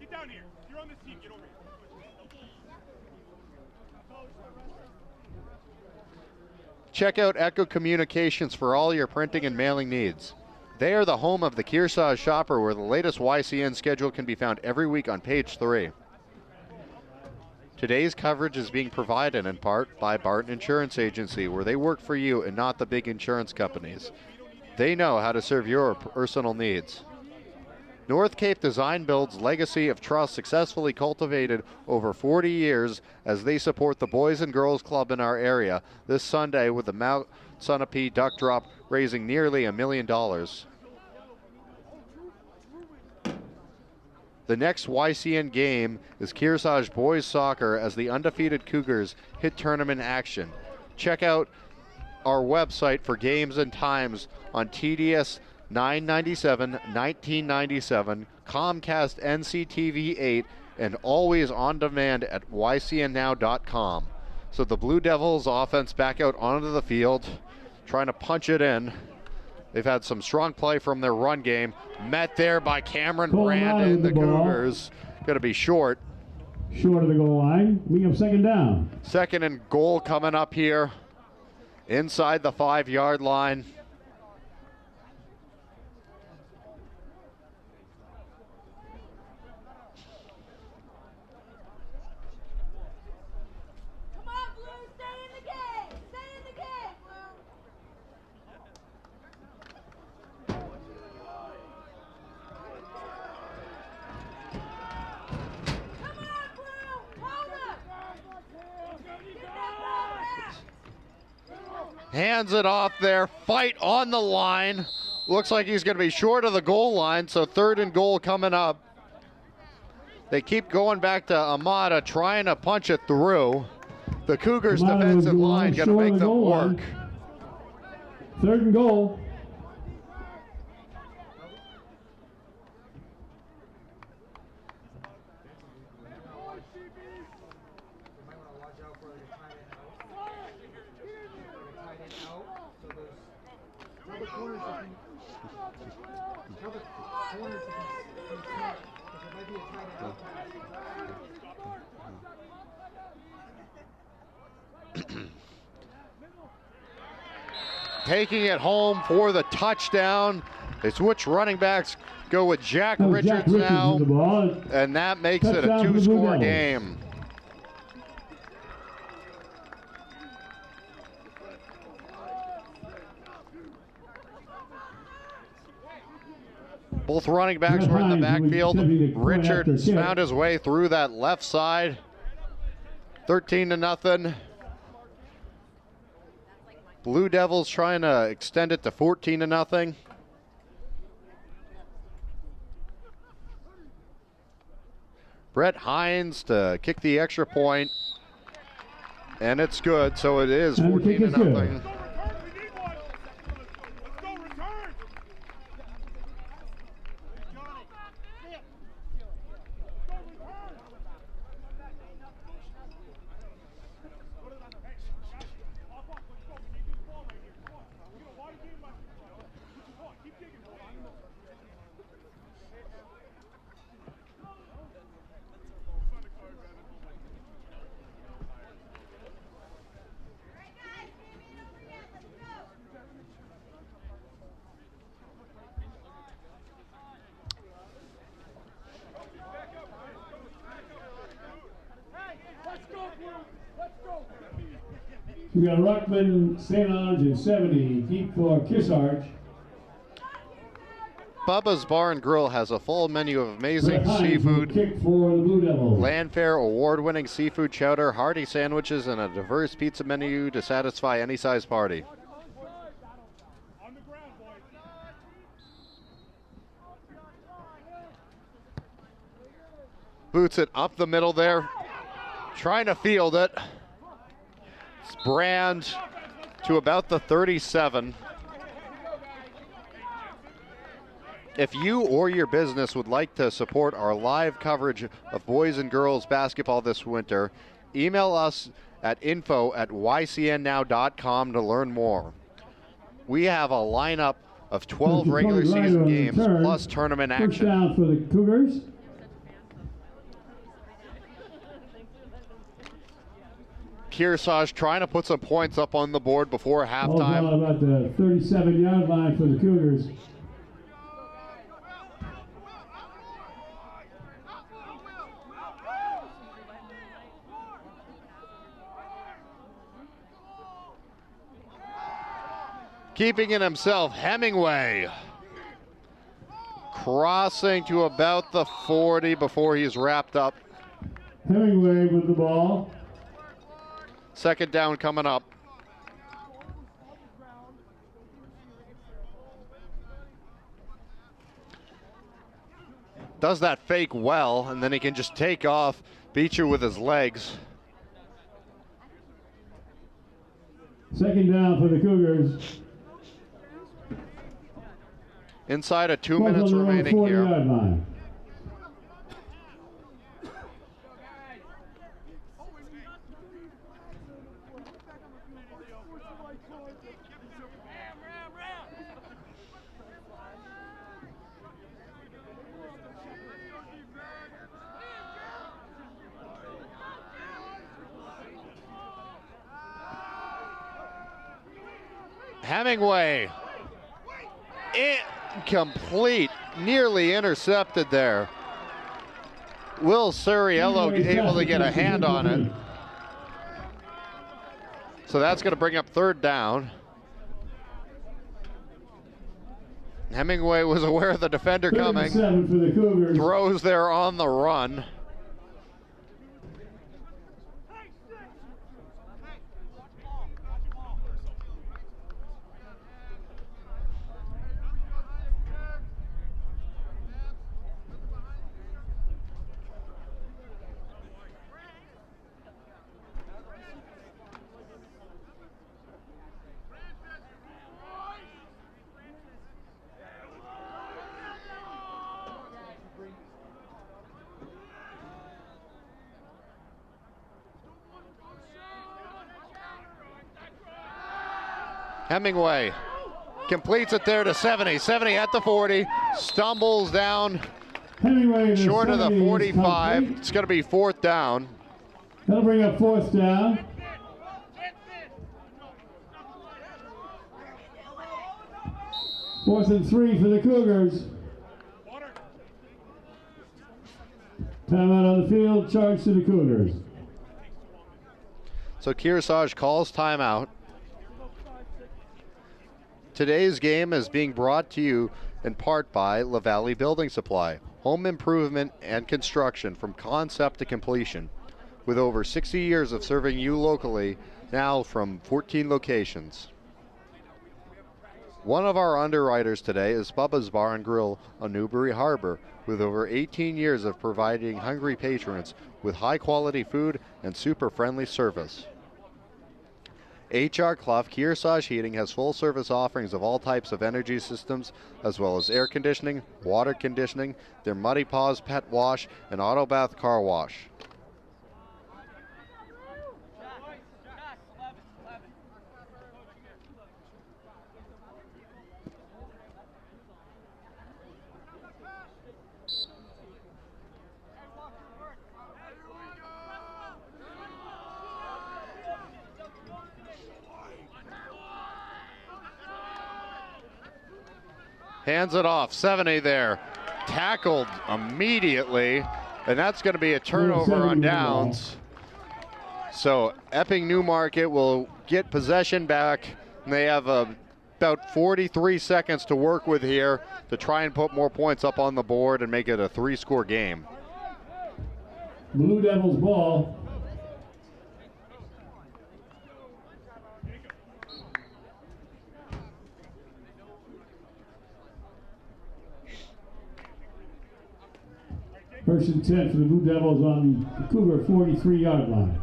get down here. You're on this team. Get over here. Check out Echo Communications for all your printing and mailing needs. They are the home of the Kearsarge Shopper, where the latest YCN schedule can be found every week on page 3. Today's coverage is being provided in part by Barton Insurance Agency, where they work for you and not the big insurance companies. They know how to serve your personal needs. North Cape Design Build's legacy of trust successfully cultivated over 40 years as they support the Boys and Girls Club in our area this Sunday with the Mount Sunapee Duck Drop raising nearly $1 million. The next YCN game is Kearsarge Boys Soccer as the undefeated Cougars hit tournament action. Check out our website for games and times on TDS 997, 1997, Comcast NCTV 8, and always on demand at ycnnow.com. So the Blue Devils offense back out onto the field, trying to punch it in. They've had some strong play from their run game. Met there by Cameron Brandon. The Cougars going to be short. Short of the goal line. We have second down. Second and goal coming up here. Inside the 5-yard line. Hands it off there. Fight on the line. Looks like he's going to be short of the goal line, so 3rd and goal coming up. They keep going back to Amada, trying to punch it through. The Cougars' defensive line going to make them work. 3rd and goal. Taking it home for the touchdown. They switch running backs, go with Jack Richards now, and that makes it a 2-score game. Both running backs were in the backfield. Richards found his way through that left side. 13-0. Blue Devils trying to extend it to 14-0. Brett Hines to kick the extra point, and it's good, so it is 14-0. We got Ruckman, St. Ange, and 70 deep for Kearsarge. Bubba's Bar and Grill has a full menu of amazing Brett Hines seafood, will kick for the Blue Devils. Landfair award-winning seafood chowder, hearty sandwiches, and a diverse pizza menu to satisfy any size party. Boots it up the middle there, trying to field it. It's Brand to about the 37. If you or your business would like to support our live coverage of boys and girls basketball this winter, email us at info@ycnnow.com to learn more. We have a lineup of 12 regular season games plus tournament action. First down for the Cougars. Kearsarge trying to put some points up on the board before halftime. Ball about the 37-yard line for the Cougars. Keeping it himself, Hemingway. Crossing to about the 40 before he's wrapped up. Hemingway with the ball. Second down coming up. Does that fake well, and then he can just take off, beat you with his legs. Second down for the Cougars. Inside of 2 minutes remaining here. Line. Hemingway. Incomplete. Nearly intercepted there. Will Suriello able to get a hand on it. So that's going to bring up third down. Hemingway was aware of the defender coming. For the Cougars. Throws there on the run. Hemingway completes it there to 70. 70 at the 40, stumbles down Hemingway short of the 70 is 45. complete. It's going to be 4th down. That'll bring up 4th down. Fourth and 3 for the Cougars. Timeout on the field, charge to the Cougars. So Kearsarge calls timeout. Today's game is being brought to you in part by La Valley Building Supply, home improvement and construction from concept to completion. With over 60 years of serving you locally, now from 14 locations. One of our underwriters today is Bubba's Bar and Grill on Newbury Harbor, with over 18 years of providing hungry patrons with high quality food and super friendly service. HR Clough Kearsarge Heating has full service offerings of all types of energy systems, as well as air conditioning, water conditioning, their Muddy Paws pet wash, and auto bath car wash. Hands it off, 70 there. Tackled immediately, and that's going to be a turnover on downs. So Epping-Newmarket will get possession back, and they have about 43 seconds to work with here to try and put more points up on the board and make it a 3-score game. Blue Devils ball. First and 10 for the Blue Devils on the Cougar 43-yard line.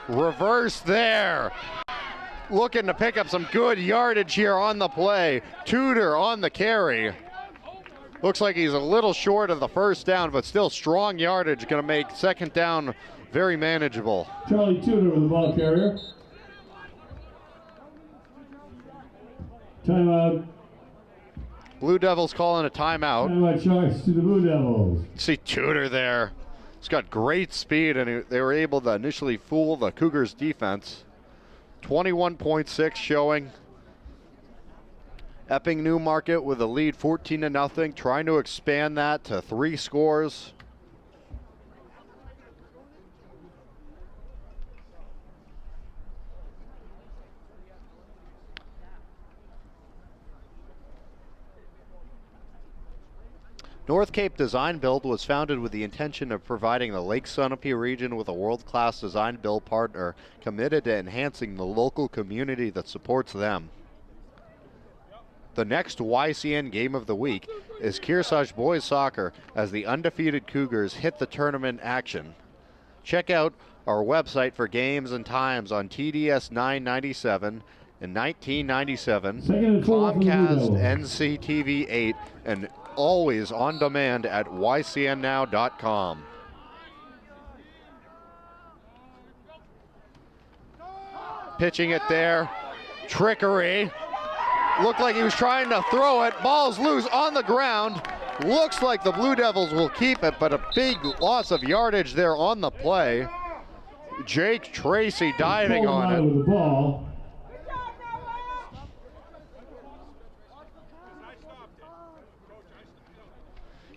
Reverse there. Looking to pick up some good yardage here on the play. Tudor on the carry. Looks like he's a little short of the first down, but still strong yardage. Going to make second down very manageable. Charlie Tudor with the ball carrier. Timeout. Blue Devils calling a timeout. Timeout charge to the Blue Devils. See Tudor there. He's got great speed, and they were able to initially fool the Cougars defense. 21.6 showing. Epping-Newmarket with a lead 14-0, trying to expand that to 3 scores. North Cape Design Build was founded with the intention of providing the Lake Sunapee region with a world-class design build partner committed to enhancing the local community that supports them. The next YCN game of the week is Kearsarge Boys Soccer as the undefeated Cougars hit the tournament action. Check out our website for games and times on TDS 997 and 1997, Comcast NCTV 8, and always on demand at ycnnow.com. Pitching it there, trickery. Looked like he was trying to throw it. Ball's loose on the ground. Looks like the Blue Devils will keep it, but a big loss of yardage there on the play. Jake Tracy diving on it. With the ball.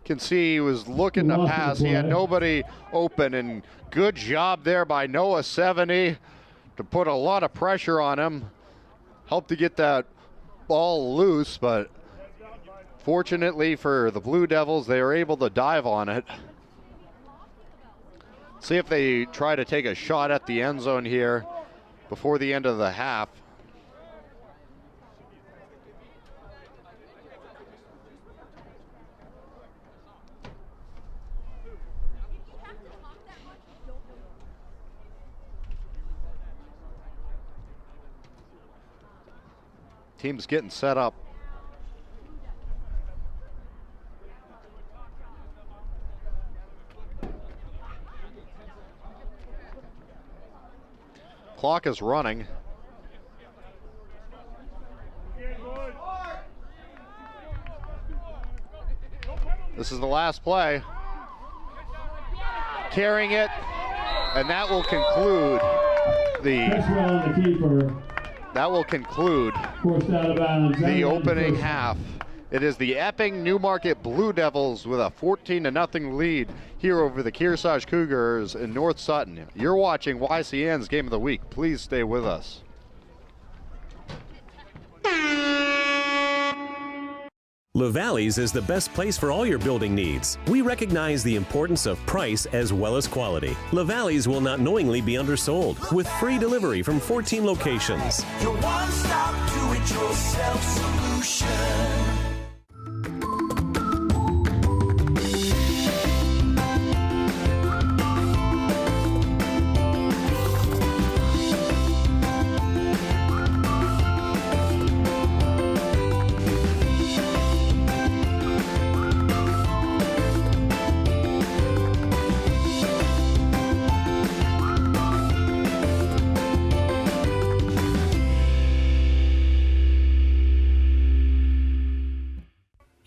Can see he was looking to pass. He had nobody open, and good job there by Noah 70 to put a lot of pressure on him. Helped to get that ball loose, but fortunately for the Blue Devils, they were able to dive on it. See if they try to take a shot at the end zone here before the end of the half. Team's getting set up. Clock is running. This is the last play. Carrying it, and that will conclude the keeper. That will conclude Forced out of bounds. the opening half. It is the Epping-Newmarket Blue Devils with a 14-0 lead here over the Kearsarge Cougars in North Sutton. You're watching YCN's Game of the Week. Please stay with us. LaValley's is the best place for all your building needs. We recognize the importance of price as well as quality. LaValley's will not knowingly be undersold with free delivery from 14 locations. Your one-stop do-it-yourself solution.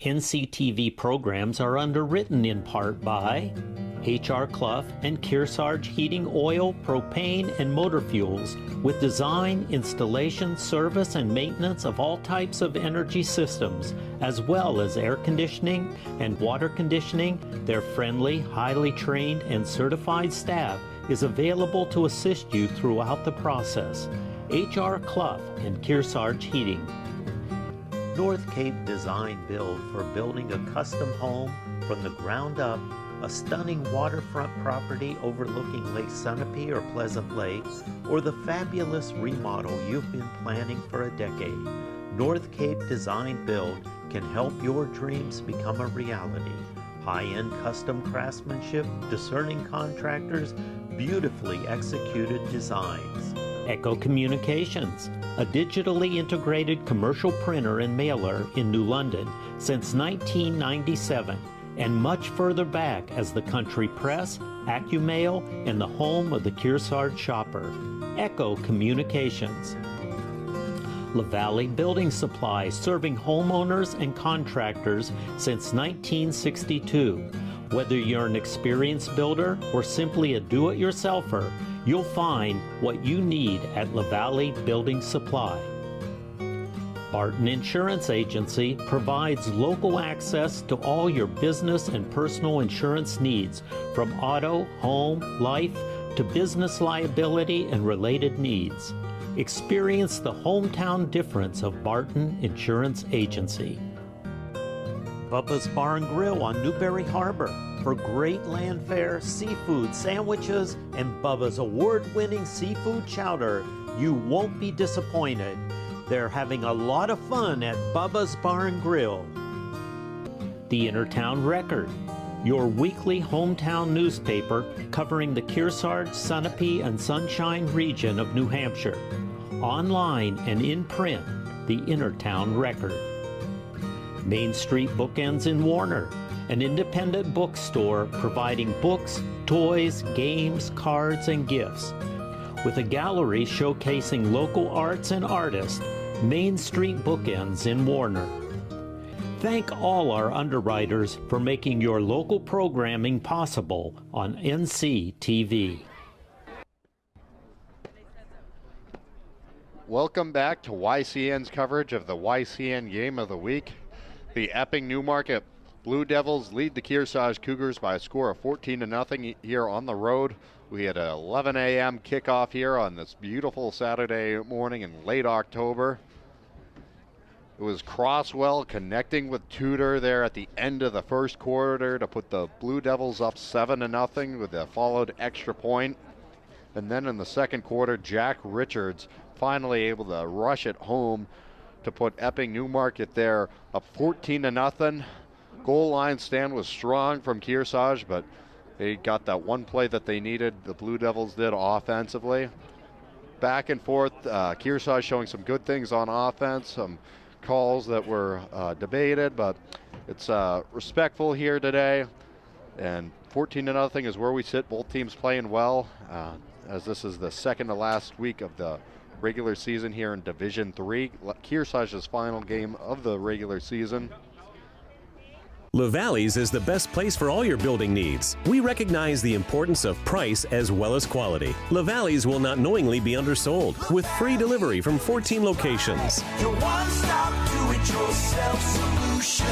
NCTV programs are underwritten in part by H.R. Clough and Kearsarge Heating Oil, Propane, and Motor Fuels with design, installation, service, and maintenance of all types of energy systems, as well as air conditioning and water conditioning. Their friendly, highly trained, and certified staff is available to assist you throughout the process. H.R. Clough and Kearsarge Heating. North Cape Design Build for building a custom home from the ground up, a stunning waterfront property overlooking Lake Sunapee or Pleasant Lake, or the fabulous remodel you've been planning for a decade. North Cape Design Build can help your dreams become a reality. High-end custom craftsmanship, discerning contractors, beautifully executed designs. Echo Communications, a digitally integrated commercial printer and mailer in New London since 1997, and much further back as the Country Press, AccuMail, and the home of the Kearsarge shopper. Echo Communications. LaValley Building Supply, serving homeowners and contractors since 1962. Whether you're an experienced builder or simply a do-it-yourselfer, you'll find what you need at LaValley Building Supply. Barton Insurance Agency provides local access to all your business and personal insurance needs, from auto, home, life, to business liability and related needs. Experience the hometown difference of Barton Insurance Agency. Bubba's Bar and Grill on Newberry Harbor for great land fare, seafood, sandwiches, and Bubba's award-winning seafood chowder. You won't be disappointed. They're having a lot of fun at Bubba's Bar and Grill. The Innertown Record, your weekly hometown newspaper covering the Kearsarge, Sunapee, and Sunshine region of New Hampshire. Online and in print, the Innertown Record. Main Street Bookends in Warner, an independent bookstore providing books, toys, games, cards, and gifts. With a gallery showcasing local arts and artists, Main Street Bookends in Warner. Thank all our underwriters for making your local programming possible on NCTV. Welcome back to YCN's coverage of the YCN Game of the Week. The Epping-Newmarket Blue Devils lead the Kearsarge Cougars by a score of 14-0 here on the road. We had an 11 a.m. kickoff here on this beautiful Saturday morning in late October. It was Crosswell connecting with Tudor there at the end of the first quarter to put the Blue Devils up 7-0 with a followed extra point. And then in the second quarter, Jack Richards finally able to rush it home to put Epping-Newmarket there up 14-0. Goal line stand was strong from Kearsarge, but they got that one play that they needed. The Blue Devils did offensively. Back and forth, Kearsarge showing some good things on offense, some calls that were debated, but it's respectful here today. And 14-0 is where we sit. Both teams playing well. as this is the second to last week of the regular season here in Division 3. Kearsarge's final game of the regular season. LaValley's is the best place for all your building needs. We recognize the importance of price as well as quality. LaValley's will not knowingly be undersold, with free delivery from 14 locations. Your one-stop do-it-yourself solution.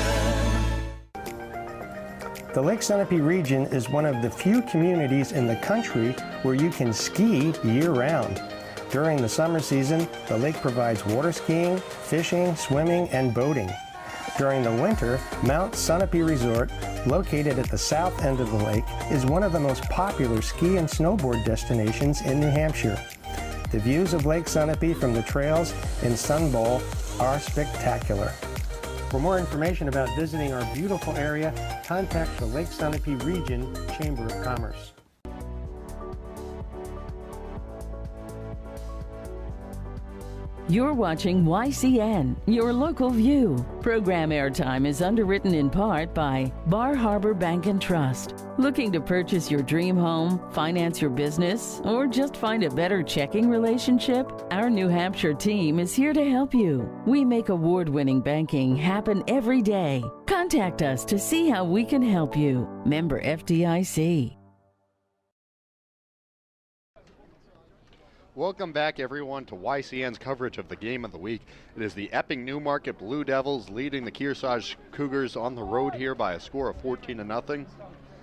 The Lake Sunapee region is one of the few communities in the country where you can ski year-round. During the summer season, the lake provides water skiing, fishing, swimming, and boating. During the winter, Mount Sunapee Resort, located at the south end of the lake, is one of the most popular ski and snowboard destinations in New Hampshire. The views of Lake Sunapee from the trails in Sun Bowl are spectacular. For more information about visiting our beautiful area, contact the Lake Sunapee Region Chamber of Commerce. You're watching YCN, your local view. Program airtime is underwritten in part by Bar Harbor Bank and Trust. Looking to purchase your dream home, finance your business, or just find a better checking relationship? Our New Hampshire team is here to help you. We make award-winning banking happen every day. Contact us to see how we can help you. Member FDIC. Welcome back, everyone, to YCN's coverage of the game of the week. It is the Epping-Newmarket Blue Devils leading the Kearsarge Cougars on the road here by a score of 14-0.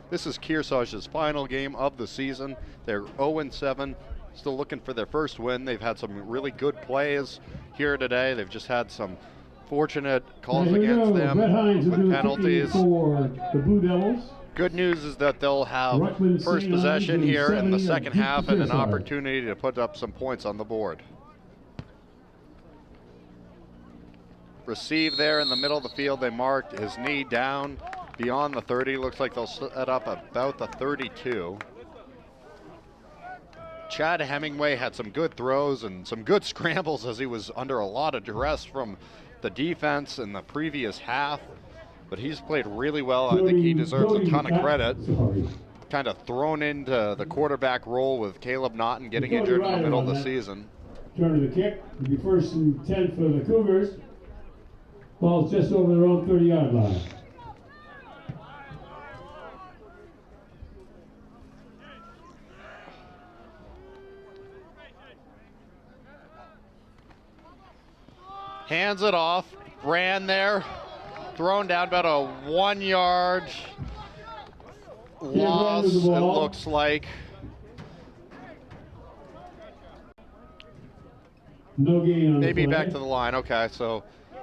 This is Kearsarge's final game of the season. They're 0-7, still looking for their first win. They've had some really good plays here today. They've just had some fortunate calls against them with penalties. For the Blue Devils. Good news is that they'll have first possession here in the second half and an opportunity to put up some points on the board. Receive there in the middle of the field. They marked his knee down beyond the 30. Looks like they'll set up about the 32. Chad Hemingway had some good throws and some good scrambles as he was under a lot of duress from the defense in the previous half. But he's played really well. I think he deserves a ton of credit. Kind of thrown into the quarterback role with Caleb Naughton getting injured in the middle of the season. Turn to the kick. It'll be 1st and 10 for the Cougars. Ball's just over their own 30-yard line. Hands it off. Ran there. Thrown down about a 1 yard loss, it looks like. No gain on maybe the play. Back to the line. Okay, so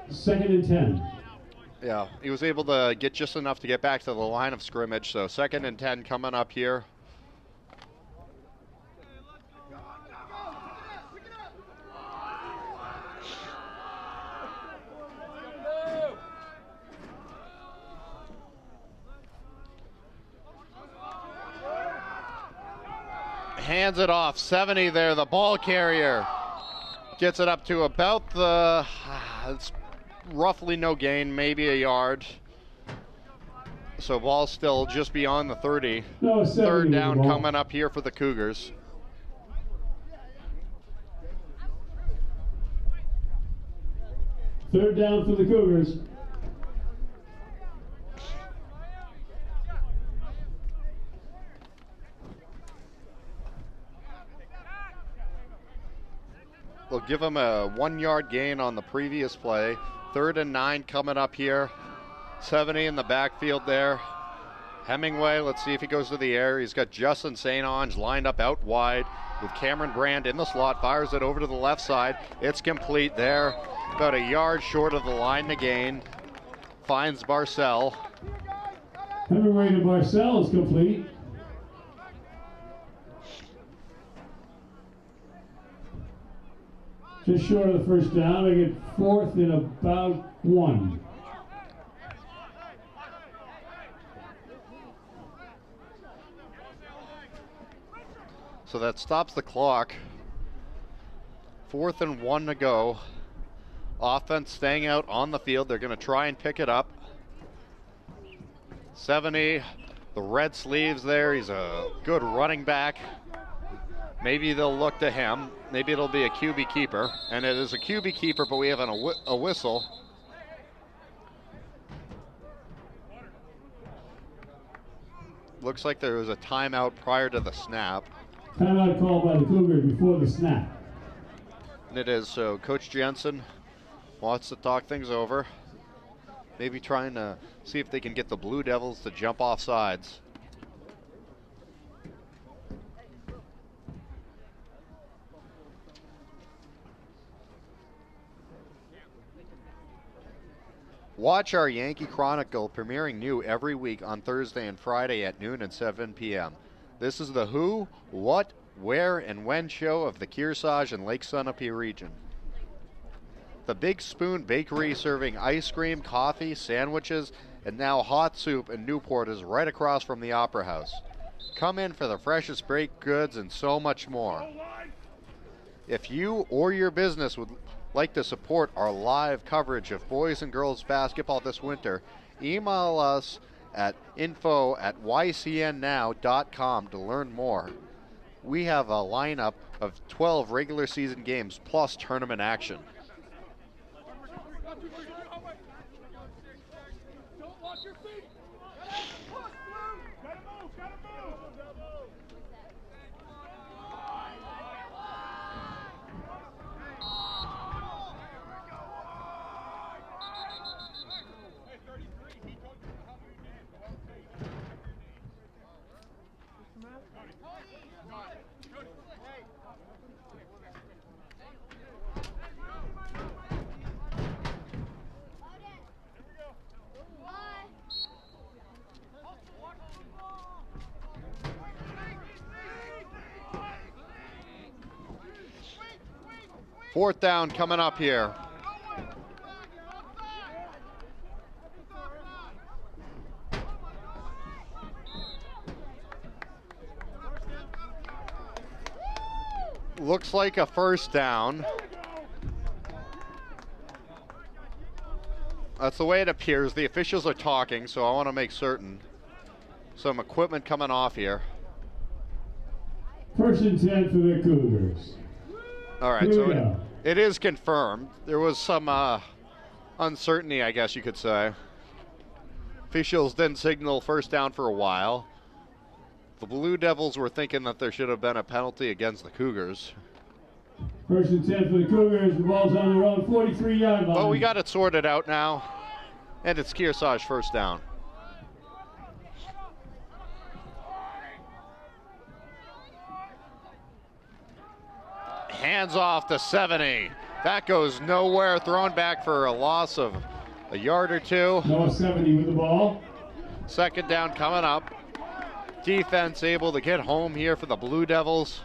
2nd and 10. Yeah, he was able to get just enough to get back to the line of scrimmage. So 2nd and 10 coming up here. Hands it off. 70 there, the ball carrier. Gets it up to about the, it's roughly no gain, maybe a yard. So ball's still just beyond the 30. No, 3rd down coming up here for the Cougars. Third down for the Cougars. They'll give him a 1 yard gain on the previous play. 3rd and 9 coming up here. 70 in the backfield there. Hemingway, let's see if he goes to the air. He's got Justin St. Onge lined up out wide with Cameron Brand in the slot. Fires it over to the left side. It's complete there. About a yard short of the line to gain. Finds Barcel. Hemingway to Barcel is complete. Just short of the first down. They get 4th and about 1. So that stops the clock. 4th and 1 to go. Offense staying out on the field. They're going to try and pick it up. 70, the red sleeves there. He's a good running back. Maybe they'll look to him. Maybe it'll be a QB keeper. And it is a QB keeper, but we have a whistle. Looks like there was a timeout prior to the snap. Timeout called by the Cougars before the snap. And it is, so Coach Jensen wants to talk things over. Maybe trying to see if they can get the Blue Devils to jump off sides. Watch our Yankee Chronicle premiering new every week on Thursday and Friday at noon and 7 p.m. This is the who, what, where, and when show of the Kearsarge and Lake Sunapee region. The Big Spoon Bakery serving ice cream, coffee, sandwiches, and now hot soup in Newport is right across from the Opera House. Come in for the freshest baked goods and so much more. If you or your business would like to support our live coverage of boys and girls basketball this winter, email us at info@ycnnow.com to learn more. We have a lineup of 12 regular season games plus tournament action. Fourth down coming up here. Looks like a first down. That's the way it appears. The officials are talking, so I want to make certain. Some equipment coming off here. First and 10 for the Cougars. All right, so it is confirmed. There was some uncertainty, I guess you could say. Officials didn't signal first down for a while. The Blue Devils were thinking that there should have been a penalty against the Cougars. First and 10 for the Cougars. The ball's on their own 43-yard line. Well, we got it sorted out now, and it's Kearsarge first down. Hands off to 70. That goes nowhere. Thrown back for a loss of a yard or two. No 70 with the ball. Second down coming up. Defense able to get home here for the Blue Devils.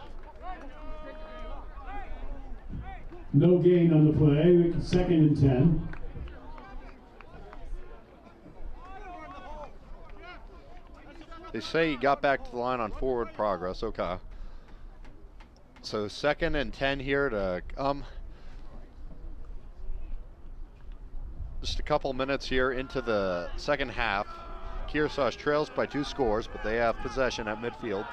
No gain on the play. Second and 10. They say he got back to the line on forward progress. Okay. So second and 10 here to come. Just a couple minutes here into the second half. Kearsarge trails by 2 scores, but they have possession at midfield.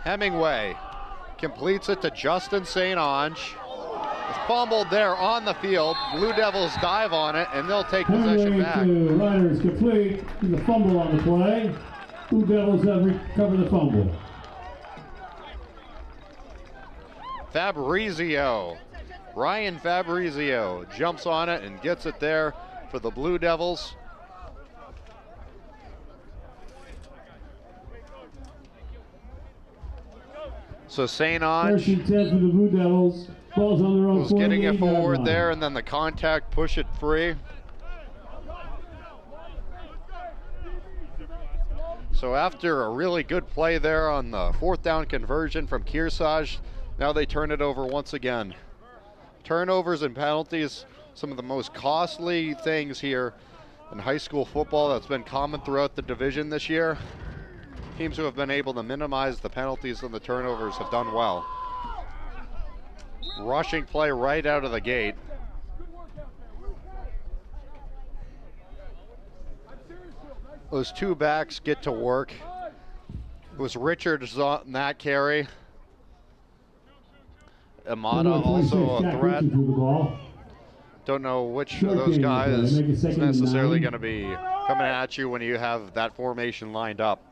Hemingway completes it to Justin St. Ange. It's fumbled there on the field. Blue Devils dive on it, and they'll take possession back. Liners complete. The fumble on the play. Blue Devils have recovered the fumble. Fabrizio. Ryan Fabrizio jumps on it and gets it there for the Blue Devils. So St. Ange First and 10 for the Blue Devils. Ball's on their own. was getting it forward there, and then the contact push it free. So after a really good play there on the fourth down conversion from Kearsarge, now they turn it over once again. Turnovers and penalties, some of the most costly things here in high school football that's been common throughout the division this year. Teams who have been able to minimize the penalties and the turnovers have done well. Rushing play right out of the gate. those two backs get to work. It was Richards on that carry. Amada also a threat. Don't know which of those guys is necessarily going to be coming at you when you have that formation lined up.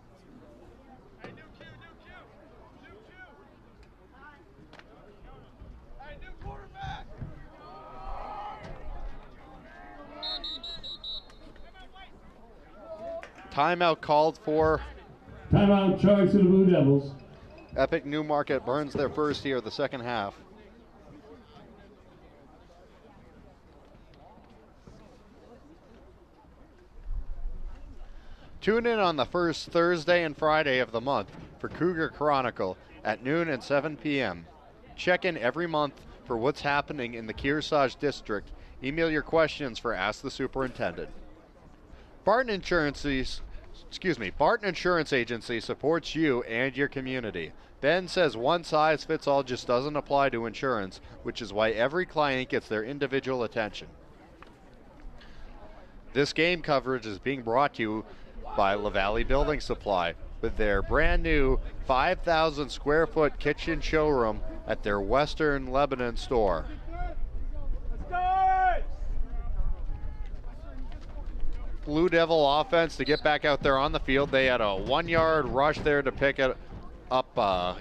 Timeout called for. Timeout charge to the Blue Devils. Epping-Newmarket burns their first here of the second half. Tune in on the first Thursday and Friday of the month for Cougar Chronicle at noon and 7 p.m. Check in every month for what's happening in the Kearsarge district. Email your questions for Ask the Superintendent. Barton Insurance Agency supports you and your community. Ben says one size fits all just doesn't apply to insurance, which is why every client gets their individual attention. This game coverage is being brought to you by LaValley Building Supply with their brand new 5,000 square foot kitchen showroom at their Western Lebanon store. Blue Devil offense to get back out there on the field. They had a 1 yard rush there to pick it up, a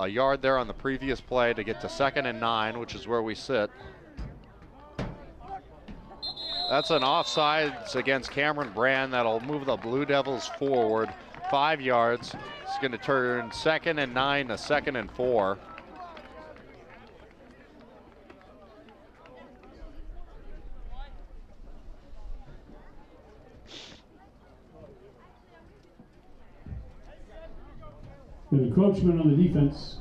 yard there on the previous play to get to 2nd and 9, which is where we sit. That's an offsides against Cameron Brand that'll move the Blue Devils forward 5 yards. It's going to turn 2nd and 9 to 2nd and 4. An encroachment on the defense.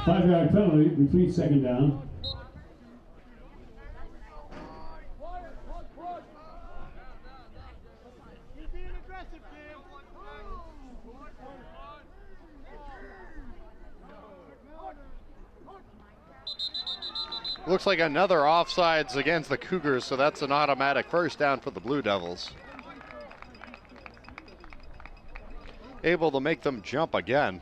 Five-yard penalty, repeat 2nd down. Looks like another offsides against the Cougars, so that's an automatic first down for the Blue Devils. Able to make them jump again.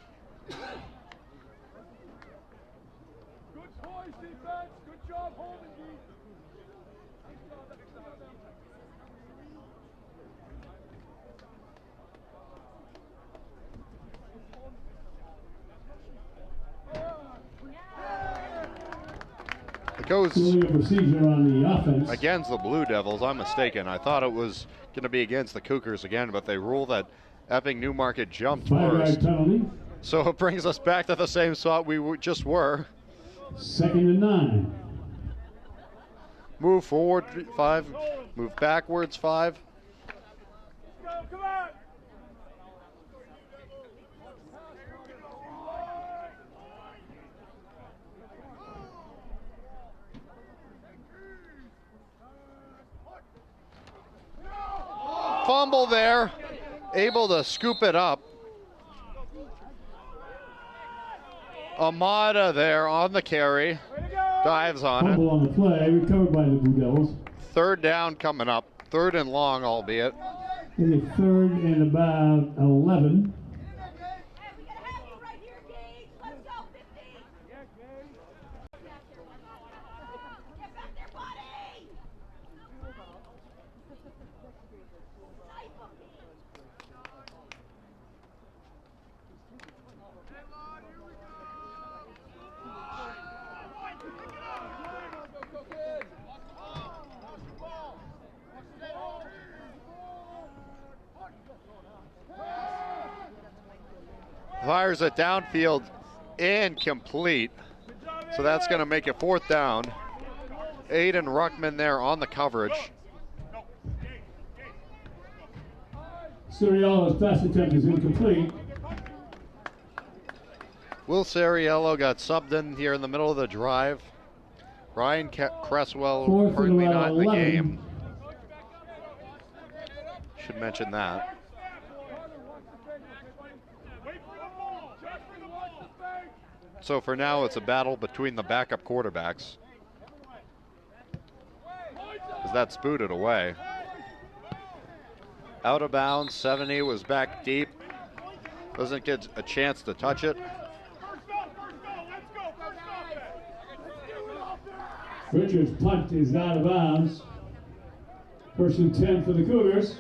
Goes procedure on the offense against the Blue Devils. I'm mistaken. I thought it was going to be against the Cougars again, but they rule that Epping-Newmarket jumped first. So it brings us back to the same spot we just were. 2nd and 9. Move forward 5. Move backwards 5. Come on. Fumble there, able to scoop it up. Amada there on the carry, dives on it. Fumble on the play, recovered by the Blue Devils. 3rd down coming up, 3rd and long, albeit. It's a 3rd and about 11. Fires it downfield, incomplete. So that's going to make it 4th down. Aiden Ruckman there on the coverage. Suriello's pass attempt is incomplete. Will Sariello got subbed in here in the middle of the drive. Ryan Cresswell currently not in the game. Should mention that. So for now, it's a battle between the backup quarterbacks. As that's booted away. Out of bounds, 70 was back deep. Doesn't get a chance to touch it. Richards' punt is out of bounds. First and 10 for the Cougars.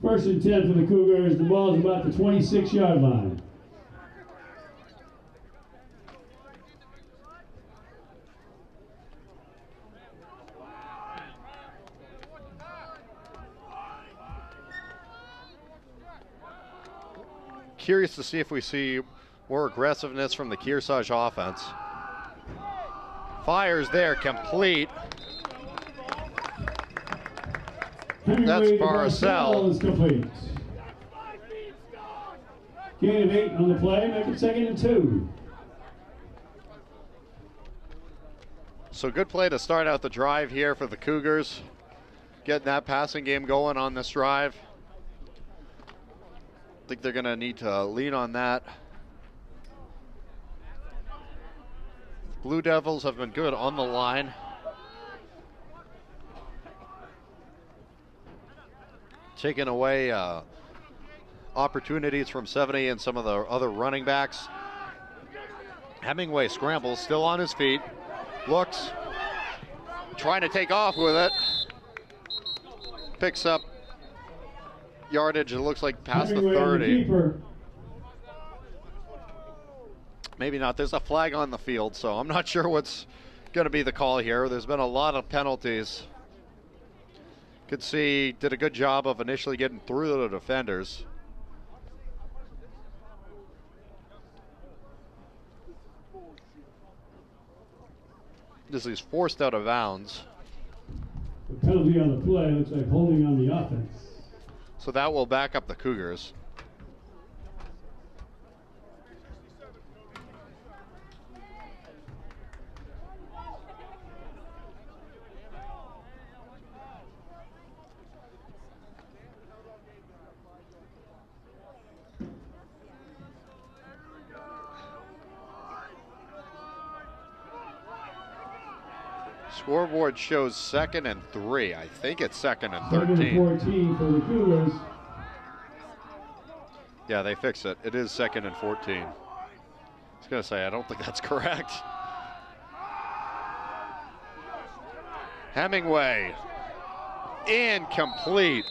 First and 10 for the Cougars. The ball is about the 26-yard line. Curious to see if we see more aggressiveness from the Kearsarge offense. Fires there, complete. That's Barcel. Is complete. Gain of 8 on the play, make it 2nd and 2. So good play to start out the drive here for the Cougars. Getting that passing game going on this drive. I think they're going to need to lean on that. Blue Devils have been good on the line. Taking away opportunities from 70 and some of the other running backs. Hemingway scrambles, still on his feet. Looks, trying to take off with it. Picks up yardage, it looks like past the 30. Maybe not. There's a flag on the field, so I'm not sure what's going to be the call here. There's been a lot of penalties. Could see did a good job of initially getting through the defenders. This is forced out of bounds. The penalty on the play looks like holding on the offense. So that will back up the Cougars. Scoreboard shows 2nd and 3. I think it's 2nd and 13. 2nd and 14 for the Cougars. Yeah, they fix it. It is 2nd and 14. I was going to say, I don't think that's correct. Hemingway, incomplete.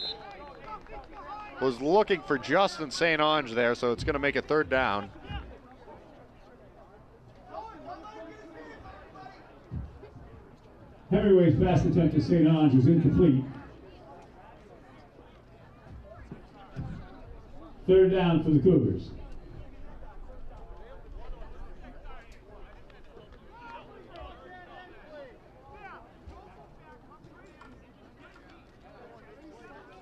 Was looking for Justin St. Ange there, so it's going to make it 3rd down. Hemingway's pass attempt to St. Ange was incomplete. 3rd down for the Cougars.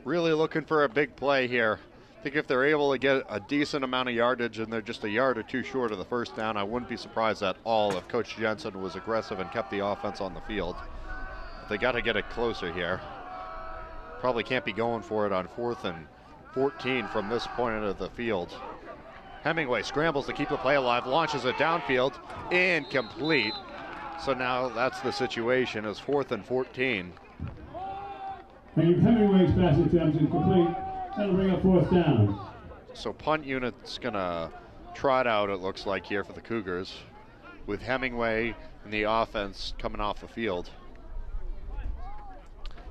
Really looking for a big play here. I think if they're able to get a decent amount of yardage and they're just a yard or two short of the 1st down, I wouldn't be surprised at all if Coach Jensen was aggressive and kept the offense on the field. But they got to get it closer here. Probably can't be going for it on 4th and 14 from this point of the field. Hemingway scrambles to keep the play alive, launches it downfield, incomplete. So now that's the situation, is 4th and 14. Hemingway's pass attempt is complete. That'll bring up 4th down. So punt unit's gonna trot out, it looks like, here for the Cougars, with Hemingway and the offense coming off the field.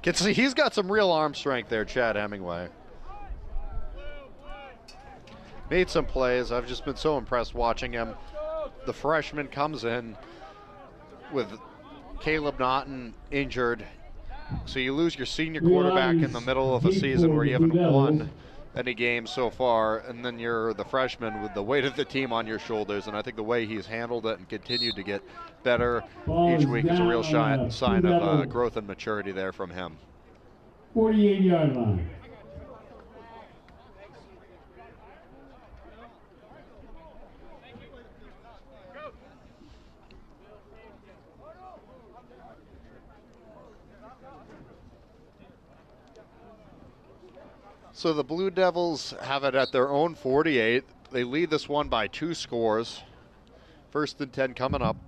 Can see he's got some real arm strength there, Chad Hemingway. Made some plays. I've just been so impressed watching him. The freshman comes in with Caleb Naughton injured. So you lose your senior quarterback in the middle of a season where you haven't won any games so far, and then you're the freshman with the weight of the team on your shoulders. And I think the way he's handled it and continued to get better each week is a real sign of growth and maturity there from him. 48-yard line. So the Blue Devils have it at their own 48. They lead this one by 2 scores. 1st and 10 coming up.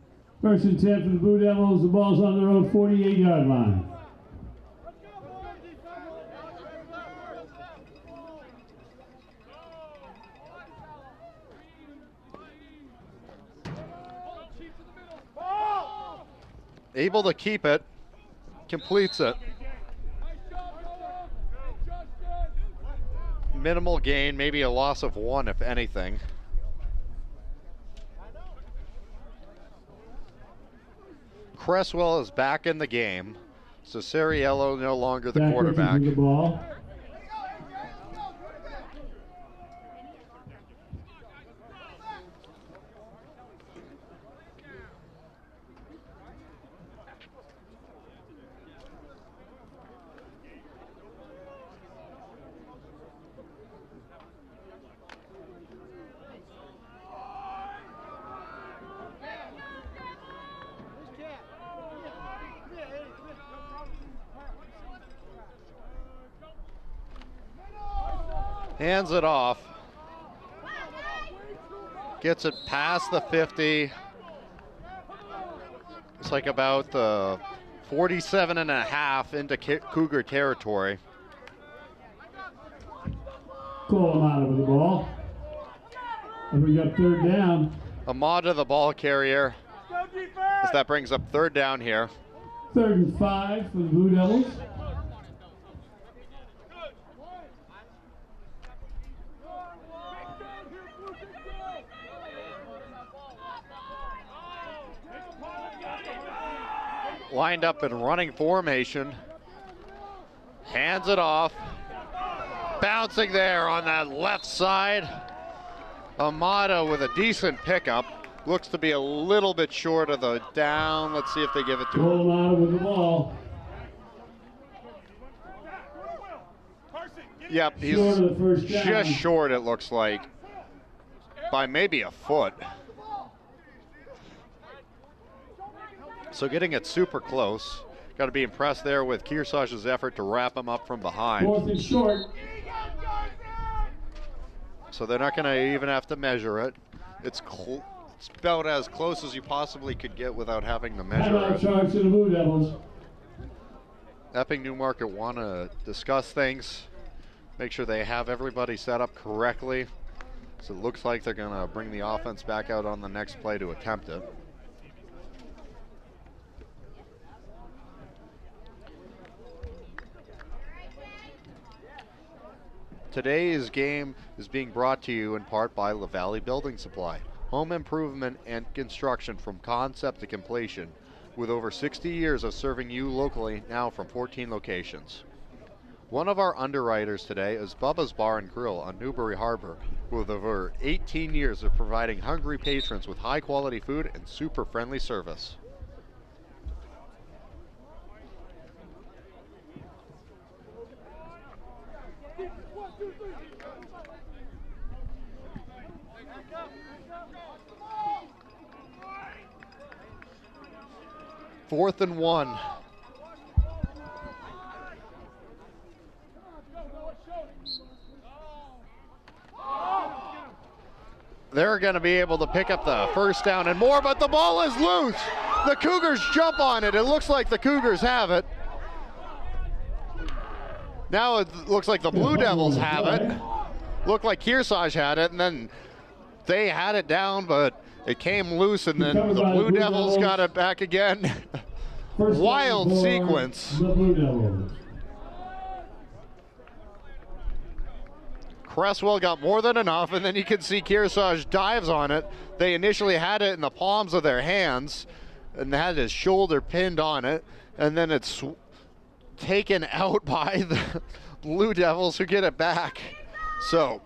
1st and 10 for the Blue Devils. The ball's on their own 48-yard line. Able to keep it, completes it. Minimal gain, maybe a loss of 1 if anything. Cresswell is back in the game, so Sariello no longer the quarterback. The ball. Hands it off. Gets it past the 50. It's like about the 47 and a half into Cougar territory. Colorado with the ball. And we got 3rd down. Amada the ball carrier. As that brings up 3rd down here. 3rd and 5 for the Blue Devils. Lined up in running formation. Hands it off. Bouncing there on that left side. Amada with a decent pickup. Looks to be a little bit short of the down. Let's see if they give it to him. Amada with the ball. Yep, he's just short, it looks like, by maybe a foot. So getting it super close. Got to be impressed there with Kearsarge's effort to wrap him up from behind. 4th and short. So they're not going to even have to measure it. It's about as close as you possibly could get without having to measure it. Charge to the Blue Devils. Epping-Newmarket want to discuss things, make sure they have everybody set up correctly. So it looks like they're going to bring the offense back out on the next play to attempt it. Today's game is being brought to you in part by La Valley Building Supply. Home improvement and construction from concept to completion, with over 60 years of serving you locally, now from 14 locations. One of our underwriters today is Bubba's Bar and Grill on Newbury Harbor, with over 18 years of providing hungry patrons with high quality food and super friendly service. Fourth and 1. They're going to be able to pick up the 1st down and more, but the ball is loose. The Cougars jump on it. It looks like the Cougars have it. Now it looks like the Blue Devils have it. Looked like Kearsarge had it, and then they had it down, but it came loose, and then the Blue Devils got it back again. Wild sequence. The Blue Devils. Cresswell got more than enough, and then you can see Kearsarge dives on it. They initially had it in the palms of their hands and had his shoulder pinned on it, and then it's taken out by the Blue Devils, who get it back. So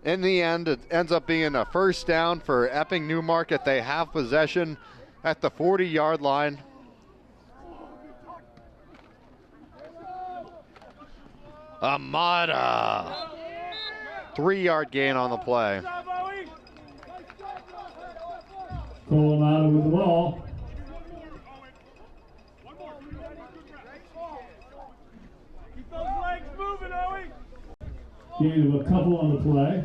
in the end, it ends up being a 1st down for Epping-Newmarket. They have possession at the 40-yard line. Amada, 3-yard gain on the play. Colorado with the ball. Keep those legs moving, Owie. Gain of a couple on the play.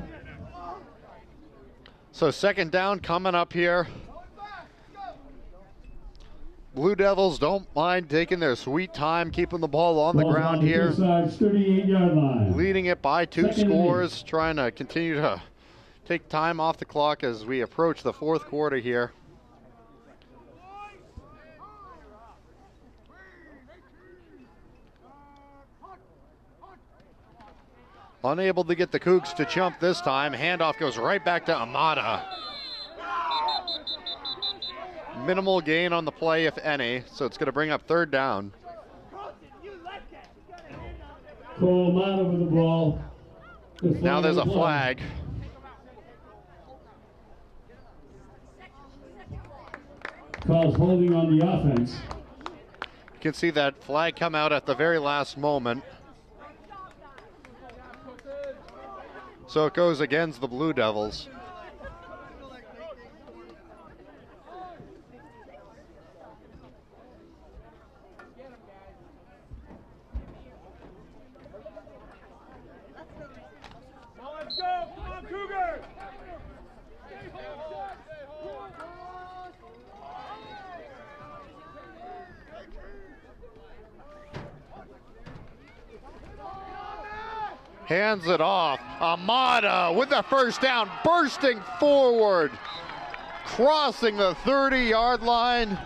So second down coming up here. Blue Devils don't mind taking their sweet time, keeping the ball on the ground here. 38-yard line. Leading it by 2 scores, trying to continue to take time off the clock as we approach the fourth quarter here. Unable to get the Cougs to jump this time. Handoff goes right back to Amada. Minimal gain on the play, if any, so it's going to bring up third down. Cole Amada with the ball. Now there's a flag. Calls holding on the offense. You can see that flag come out at the very last moment. So it goes against the Blue Devils. Let's go! Come on, Cougar! Hands it off. Amada with the first down, bursting forward, crossing the 30-yard line,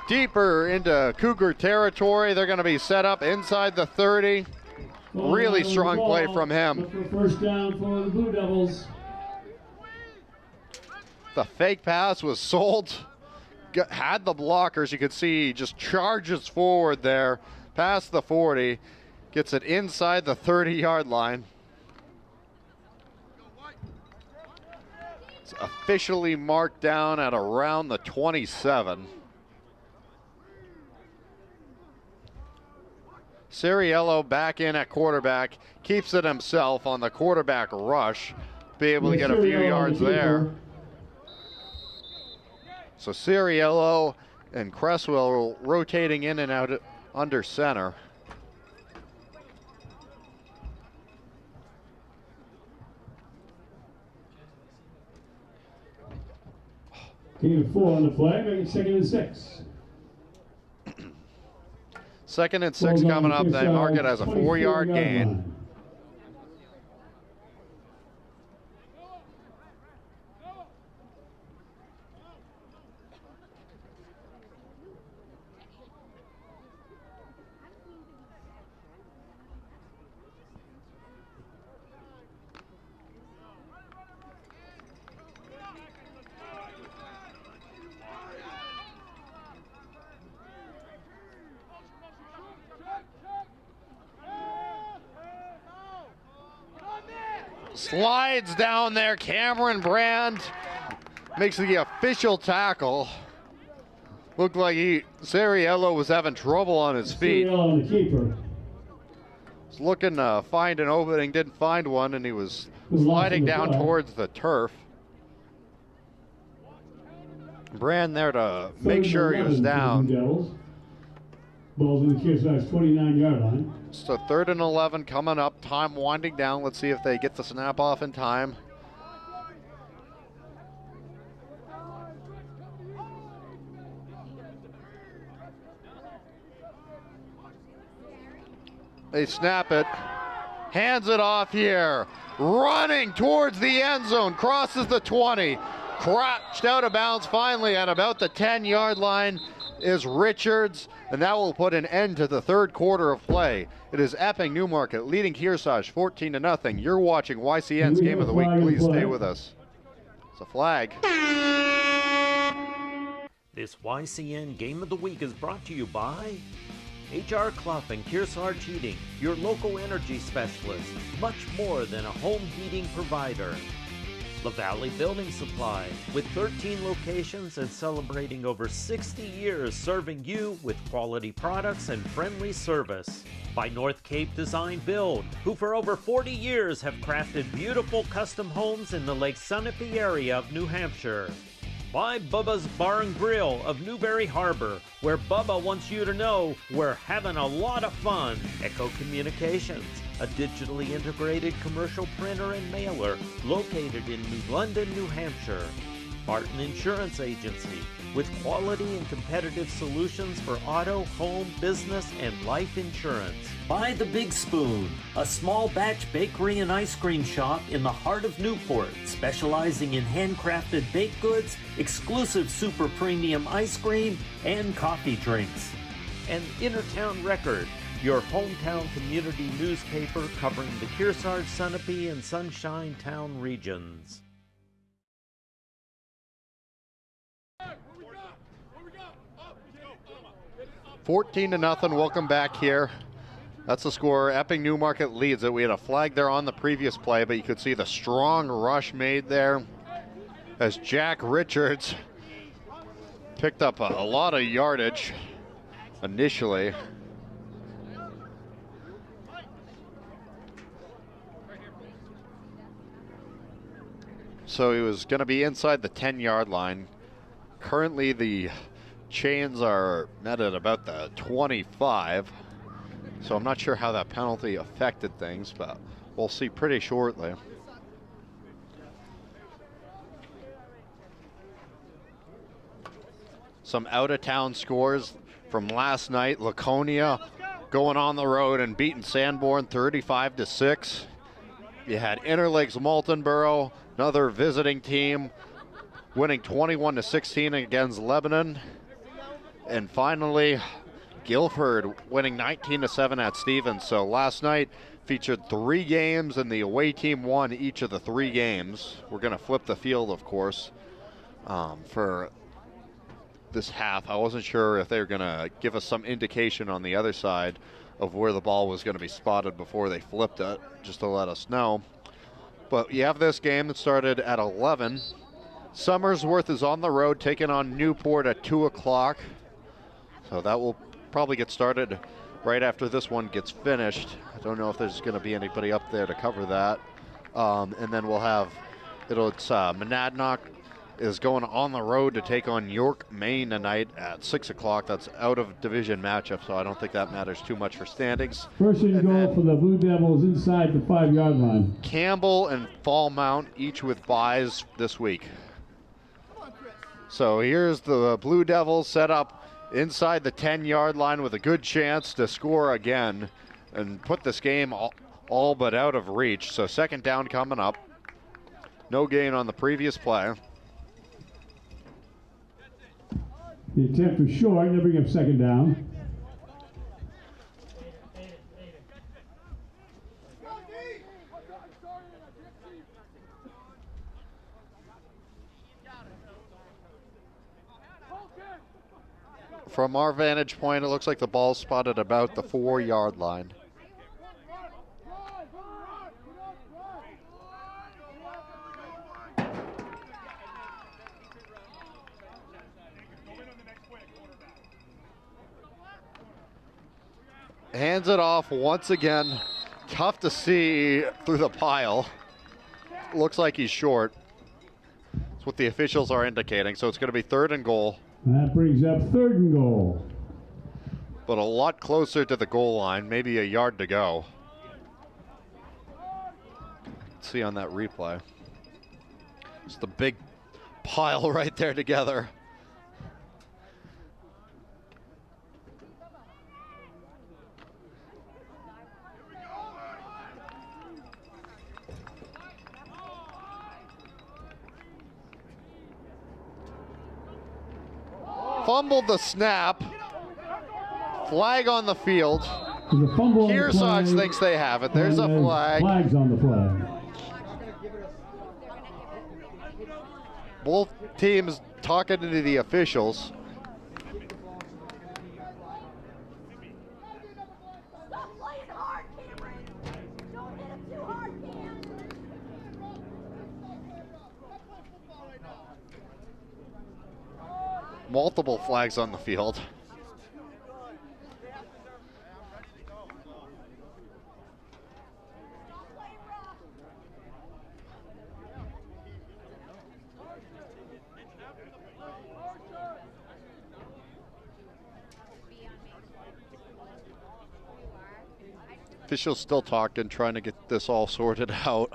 deeper into Cougar territory. They're going to be set up inside the 30. Really strong play from him. First down for the Blue Devils. The fake pass was sold. Had the blockers. You could see he just charges forward there, past the 40. Gets it inside the 30-yard line. It's officially marked down at around the 27. Ciriello back in at quarterback, keeps it himself on the quarterback rush. Be able to get a few yards there. So Ciriello and Cresswell rotating in and out under center. Gain of 4 on the play, making 2nd and 6. 2nd and 6 coming up. They mark it as a 4-yard gain. Slides down there. Cameron Brand makes the official tackle. Looked like Ciriello was having trouble on his feet. Ciriello, the keeper. Was looking to find an opening, didn't find one, and he was sliding down towards the turf. Brand there to make sure he was down. Ball's in the Kearsarge 29-yard line. So 3rd and 11 coming up. Time winding down. Let's see if they get the snap off in time. They snap it. Hands it off here. Running towards the end zone. Crosses the 20. Crouched out of bounds finally at about the 10-yard line is Richards, and that will put an end to the third quarter of play. It is Epping-Newmarket leading Kearsarge 14-0. You're watching YCN's Game of the Week. Please stay with us. It's a flag. This YCN Game of the Week is brought to you by HR Clough and Kearsarge Heating, your local energy specialist, much more than a home heating provider. La Valley Building Supply, with 13 locations and celebrating over 60 years serving you with quality products and friendly service. By North Cape Design Build, who for over 40 years have crafted beautiful custom homes in the Lake Sunapee area of New Hampshire. by Bubba's Bar and Grill of Newberry Harbor, where Bubba wants you to know we're having a lot of fun. Echo Communications, a digitally integrated commercial printer and mailer located in New London, New Hampshire. Martin Insurance Agency, with quality and competitive solutions for auto, home, business, and life insurance. By the Big Spoon, a small batch bakery and ice cream shop in the heart of Newport, specializing in handcrafted baked goods, exclusive super premium ice cream, and coffee drinks. And Innertown Record, your hometown community newspaper covering the Kearsarge, Sunapee, and Sunshine Town regions. 14-0, welcome back here. That's the score. Epping-Newmarket leads it. We had a flag there on the previous play, but you could see the strong rush made there as Jack Richards picked up a lot of yardage initially. So he was going to be inside the 10-yard line. Currently the chains are met at about the 25. So I'm not sure how that penalty affected things, but we'll see pretty shortly. Some out-of-town scores from last night. Laconia going on the road and beating Sanborn 35-6. You had Interlakes Moultonborough, another visiting team, winning 21-16 against Lebanon. And finally, Guilford winning 19-7 at Stevens. So last night featured 3 games, and the away team won each of the 3 games. We're going to flip the field, of course, for this half. I wasn't sure if they were going to give us some indication on the other side of where the ball was going to be spotted before they flipped it, just to let us know. But you have this game that started at 11. Somersworth is on the road taking on Newport at 2 o'clock. So that will probably get started right after this one gets finished. I don't know if there's going to be anybody up there to cover that. And then we'll have, it's Monadnock is going on the road to take on York, Maine tonight at 6 o'clock. That's out of division matchup, so I don't think that matters too much for standings. First and goal for the Blue Devils inside the 5-yard line. Campbell and Fallmount each with byes this week. So here's the Blue Devils set up inside the 10-yard line with a good chance to score again and put this game all but out of reach. So second down coming up. No gain on the previous play. The attempt was short. They'll bring up second down. From our vantage point, it looks like the ball's spotted about the 4-yard line. Hands it off once again. Tough to see through the pile. Looks like he's short. That's what the officials are indicating. So it's going to be 3rd and goal. That brings up 3rd and goal. But a lot closer to the goal line, maybe a yard to go. Let's see on that replay. It's the big pile right there together. Fumbled the snap. Flag on the field. Kearsarge thinks they have it. There's a flag. Flags on the flag. Both teams talking to the officials. Multiple flags on the field. Officials still talking, trying to get this all sorted out.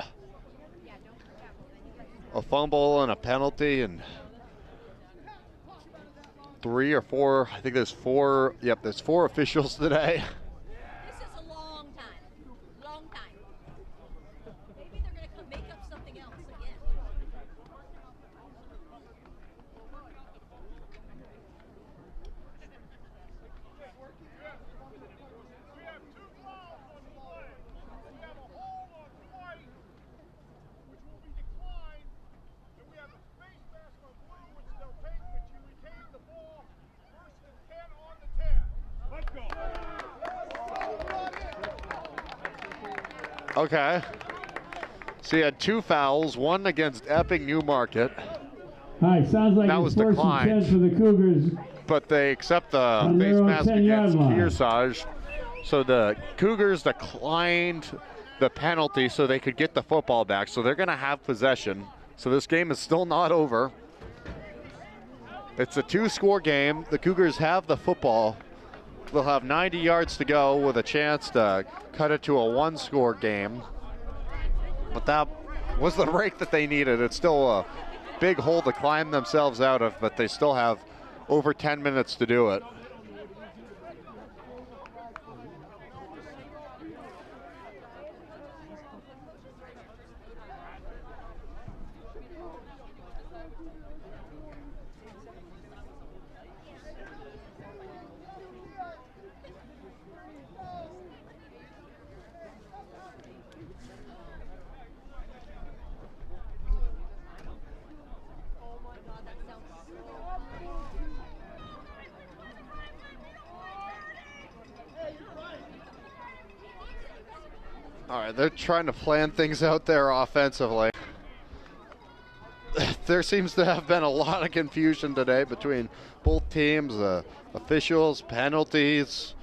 A fumble and a penalty and 3 or 4, I think there's 4, yep, there's 4 officials today. This is a long time. Long time. Maybe they're going to come make up something else again. We have 2 fouls on the play. We have a hold on Dwight, which will be declined, and we have a space mask on blue, which they'll take, but you retain the ball. First and 10 on the 10. Let's go. Okay. So you had 2 fouls, one against Epping-Newmarket, All right, sounds like That it's was first declined. and 10 for the Cougars. but they accept the On face their own mask 10-yard against line. Kearsarge. So the Cougars declined the penalty so they could get the football back. So they're going to have possession. So this game is still not over. It's a 2-score game. The Cougars have the football. They'll have 90 yards to go with a chance to cut it to a 1-score game. But that was the break that they needed. It's still a big hole to climb themselves out of, but they still have over 10 minutes to do it. All right, they're trying to plan things out there offensively. There seems to have been a lot of confusion today between both teams, officials, penalties,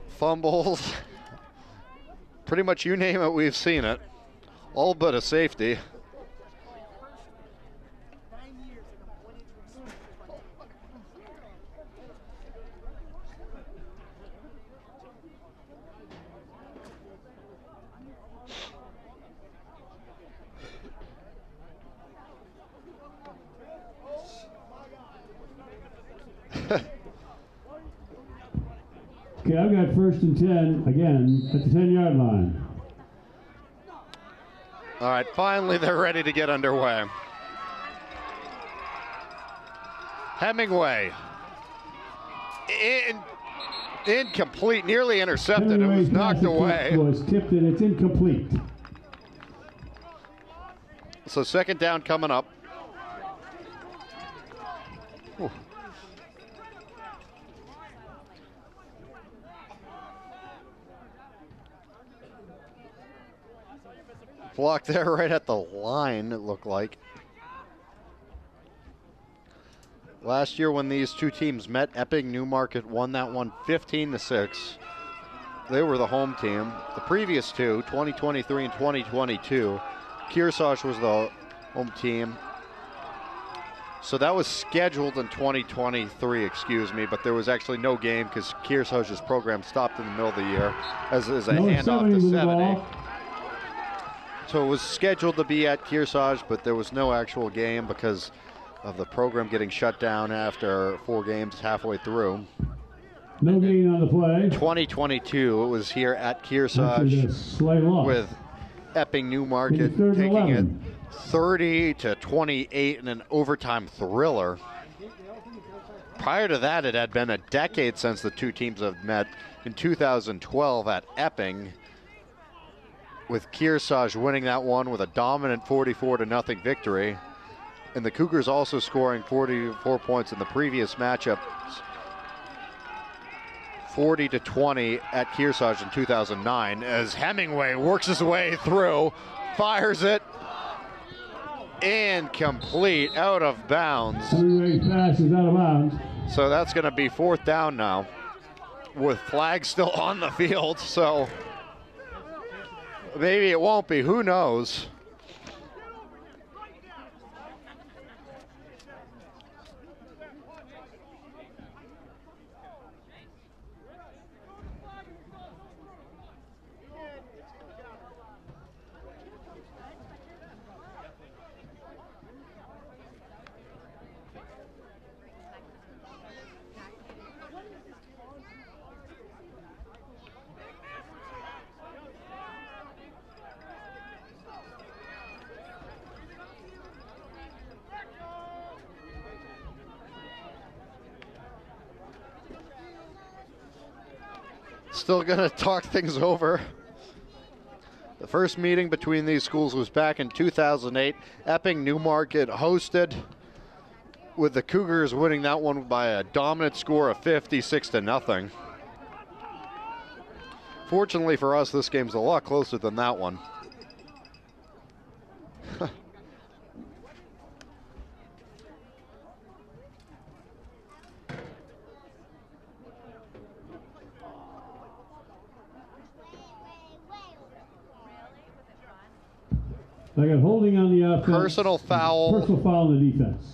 fumbles. Pretty much you name it, we've seen it. All but a safety. Okay, I've got first and 10 again at the 10-yard line. All right, finally they're ready to get underway. Hemingway. Incomplete, nearly intercepted. It was Hemingway's knocked pass away. was tipped and it's incomplete. So second down coming up. Whew. Block there right at the line, it looked like. Last year when these two teams met, Epping-Newmarket won that one 15-6. They were the home team. The previous two, 2023 and 2022, Kearsarge was the home team. So that was scheduled in 2023, excuse me, but there was actually no game because Kearsarge's program stopped in the middle of the year as a handoff to 70. So it was scheduled to be at Kearsarge, but there was no actual game because of the program getting shut down after 4 games halfway through. No gain on the play. 2022, it was here at Kearsarge Slight loss. with Epping-Newmarket Third and taking 11. it 30-28 in an overtime thriller. Prior to that, it had been a decade since the two teams have met in 2012 at Epping, with Kearsarge winning that one with a dominant 44-0 victory. And the Cougars also scoring 44 points in the previous matchup, 40-20 at Kearsarge in 2009, as Hemingway works his way through, fires it, incomplete, out of bounds. Hemingway's pass is out of bounds. So that's going to be 4th down now, with flags still on the field. So maybe it won't be, who knows? still going to talk things over. The first meeting between these schools was back in 2008. Epping-Newmarket hosted, with the Cougars winning that one by a dominant score of 56-0. Fortunately for us, this game's a lot closer than that one. I got holding on the offense. Personal foul. Personal foul on the defense.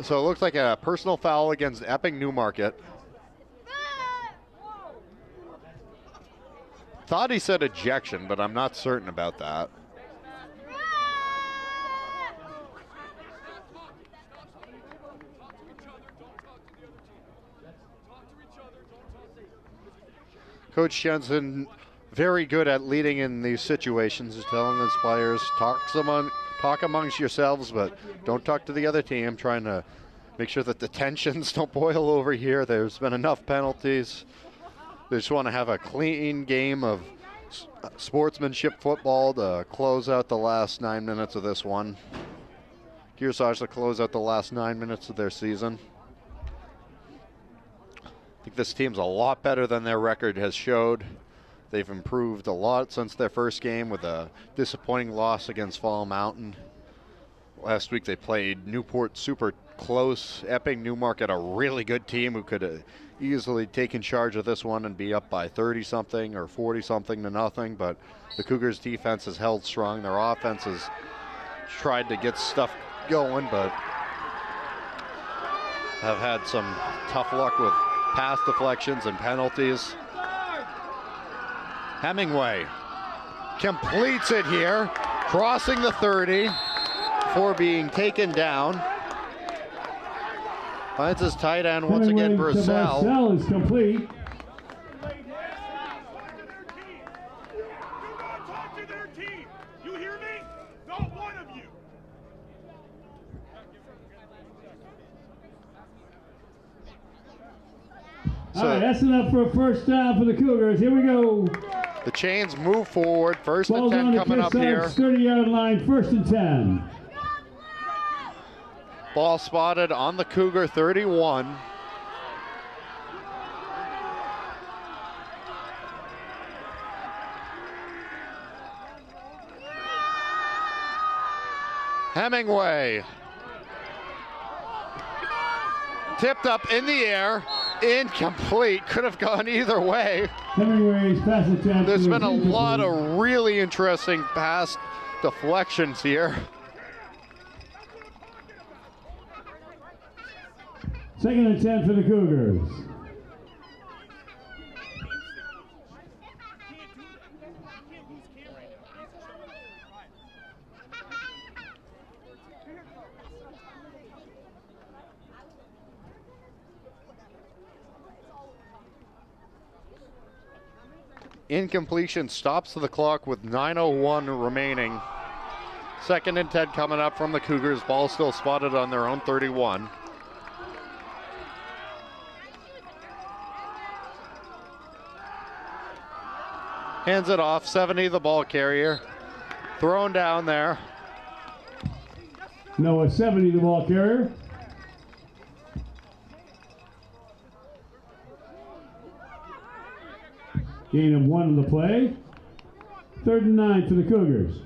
So it looks like a personal foul against Epping-Newmarket. Thought he said ejection, but I'm not certain about that. Coach Jensen, very good at leading in these situations. He's telling his players, talk amongst yourselves, but don't talk to the other team, trying to make sure that the tensions don't boil over here. There's been enough penalties. They just want to have a clean game of sportsmanship football to close out the last 9 minutes of this one. Kearsarge to close out the last 9 minutes of their season. I think this team's a lot better than their record has showed. They've improved a lot since their first game with a disappointing loss against Fall Mountain. Last week they played Newport super close. Epping-Newmarket, a really good team who could have easily taken charge of this one and be up by 30-something or 40-something to nothing, but the Cougars' defense has held strong. Their offense has tried to get stuff going, but have had some tough luck with pass deflections and penalties. Hemingway completes it here, crossing the 30 before being taken down. Finds his tight end once again, Brissell. Brissell is complete. Talk to their team. You hear me? Not one of you. All right, that's enough for a first down for the Cougars. Here we go. The chains move forward. First and Ball's 10 on the coming up here. 30-yard line, first and 10. Ball spotted on the Cougar 31. Hemingway. Tipped up in the air. Incomplete. Could have gone either way. Hemingway's pass attempt. There's been a lot of really interesting pass deflections here. Second and 10 for the Cougars. Incompletion stops the clock with 9:01 remaining. Second and 10 coming up from the Cougars. Ball still spotted on their own 31. Hands it off, 70 the ball carrier. Thrown down there. Noah 70 the ball carrier. Gain of 1 on the play. 3rd and 9 for the Cougars.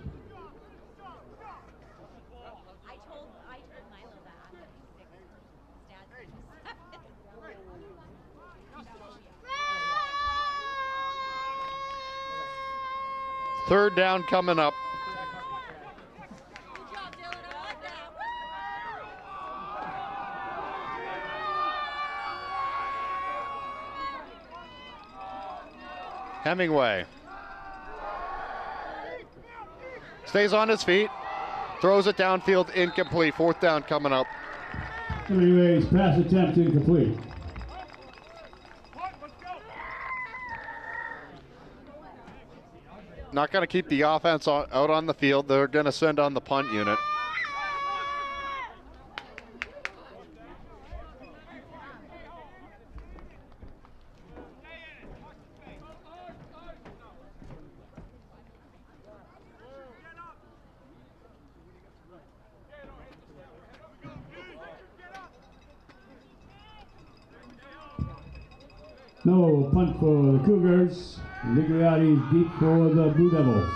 I told Milo that. Third down coming up. Good job, Dylan. I like that. Hemingway stays on his feet, throws it downfield, incomplete. 4th down coming up. Hemingway's pass attempt incomplete. not going to keep the offense out on the field. They're going to send on the punt unit. No, punt for the Cougars. Migliotti's deep for the Blue Devils.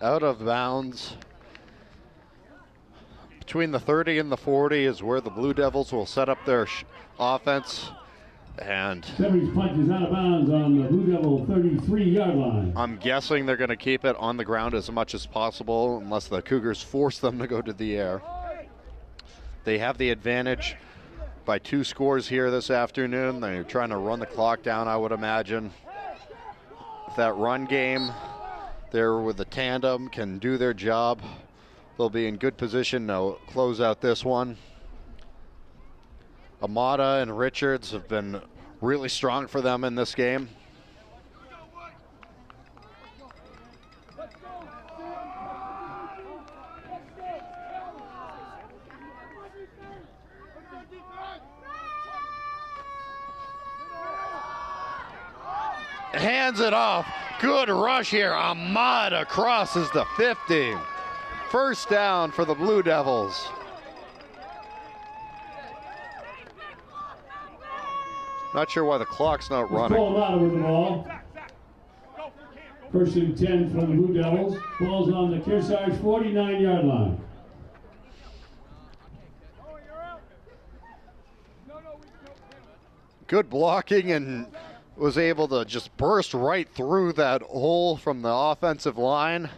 Out of bounds. Between the 30 and the 40 is where the Blue Devils will set up their offense. And Severy's punt is out of bounds on the Blue Devil 33-yard line. I'm guessing they're going to keep it on the ground as much as possible unless the Cougars force them to go to the air. They have the advantage by 2 scores here this afternoon. They're trying to run the clock down, I would imagine. If that run game there with the tandem can do their job, they'll be in good position to close out this one. Amata and Richards have been really strong for them in this game. Hands it off. Good rush here. Amata crosses the 50. First down for the Blue Devils. Not sure why the clock's not running. Ball out with the ball. First and 10 for the Blue Devils. Ball's on the Kearsarge 49-yard line. Good blocking, and was able to just burst right through that hole from the offensive line.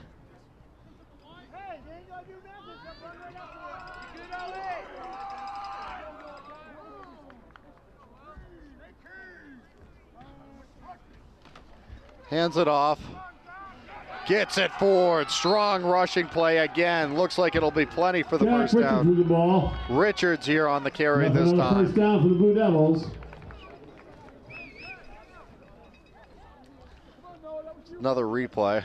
Hands it off. Gets it forward. Strong rushing play again. Looks like it'll be plenty for the first down. The ball. Richards here on the carry this time. First down for the Blue Devils. Another replay.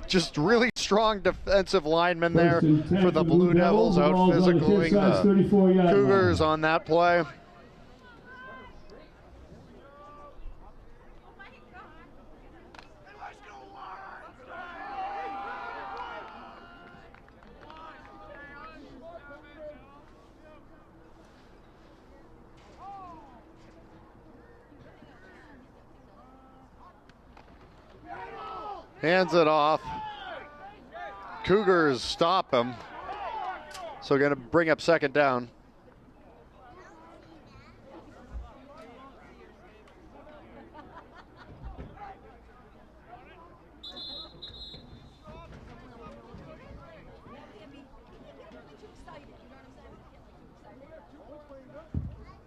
Just really strong defensive linemen there for the Blue Devils, out physicaling the Cougars on that play. Hands it off. Cougars stop him. So going to bring up second down.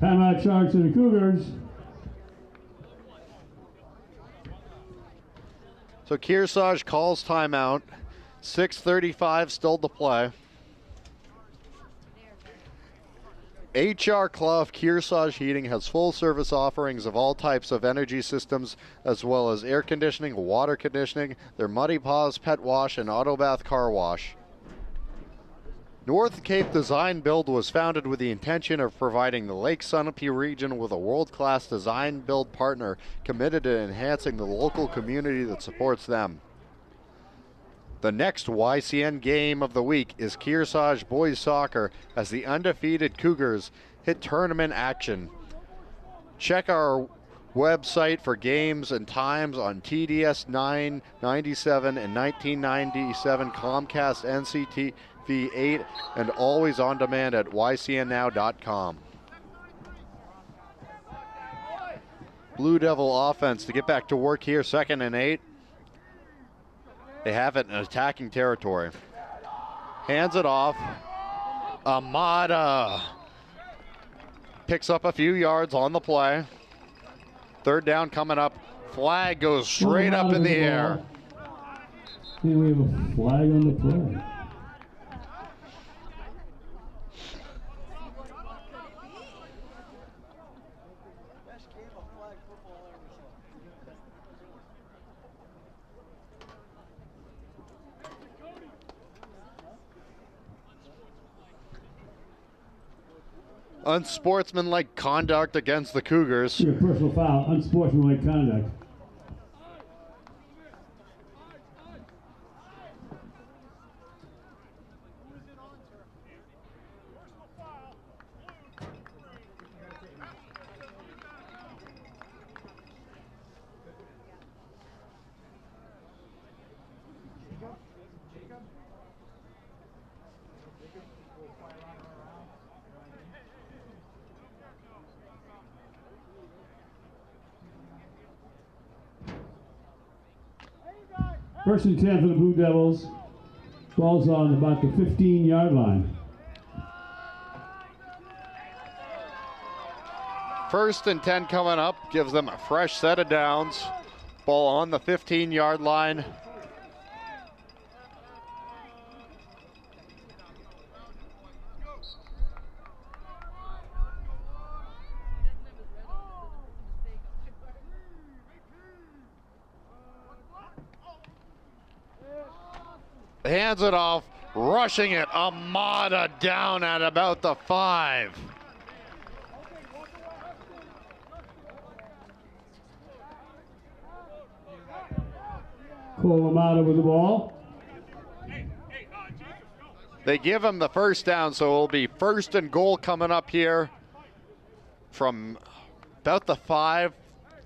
Timeout charge to the Cougars. So Kearsarge calls timeout. 6:35 still to play. HR Clough Kearsarge Heating has full service offerings of all types of energy systems, as well as air conditioning, water conditioning, their Muddy Paws pet wash, and auto bath car wash. North Cape Design Build was founded with the intention of providing the Lake Sunapee region with a world-class design build partner committed to enhancing the local community that supports them. The next YCN game of the week is Kearsarge Boys Soccer as the undefeated Cougars hit tournament action. Check our website for games and times on TDS 997 and 1997 Comcast NCT 8 and always on demand at ycnnow.com. Blue Devil offense to get back to work here, 2nd and 8. They have it in attacking territory. Hands it off. Amata picks up a few yards on the play. 3rd down coming up. Flag goes straight up in the air. We have a flag on the play. unsportsmanlike conduct against the Cougars. Your personal foul, unsportsmanlike conduct. First and 10 for the Blue Devils. Ball's on about the 15-yard line. First and 10 coming up, gives them a fresh set of downs. Ball on the 15-yard line. Hands it off, rushing it. Amada down at about the 5. Cole Amada with the ball. They give him the first down, so it'll be first and goal coming up here from about the 5,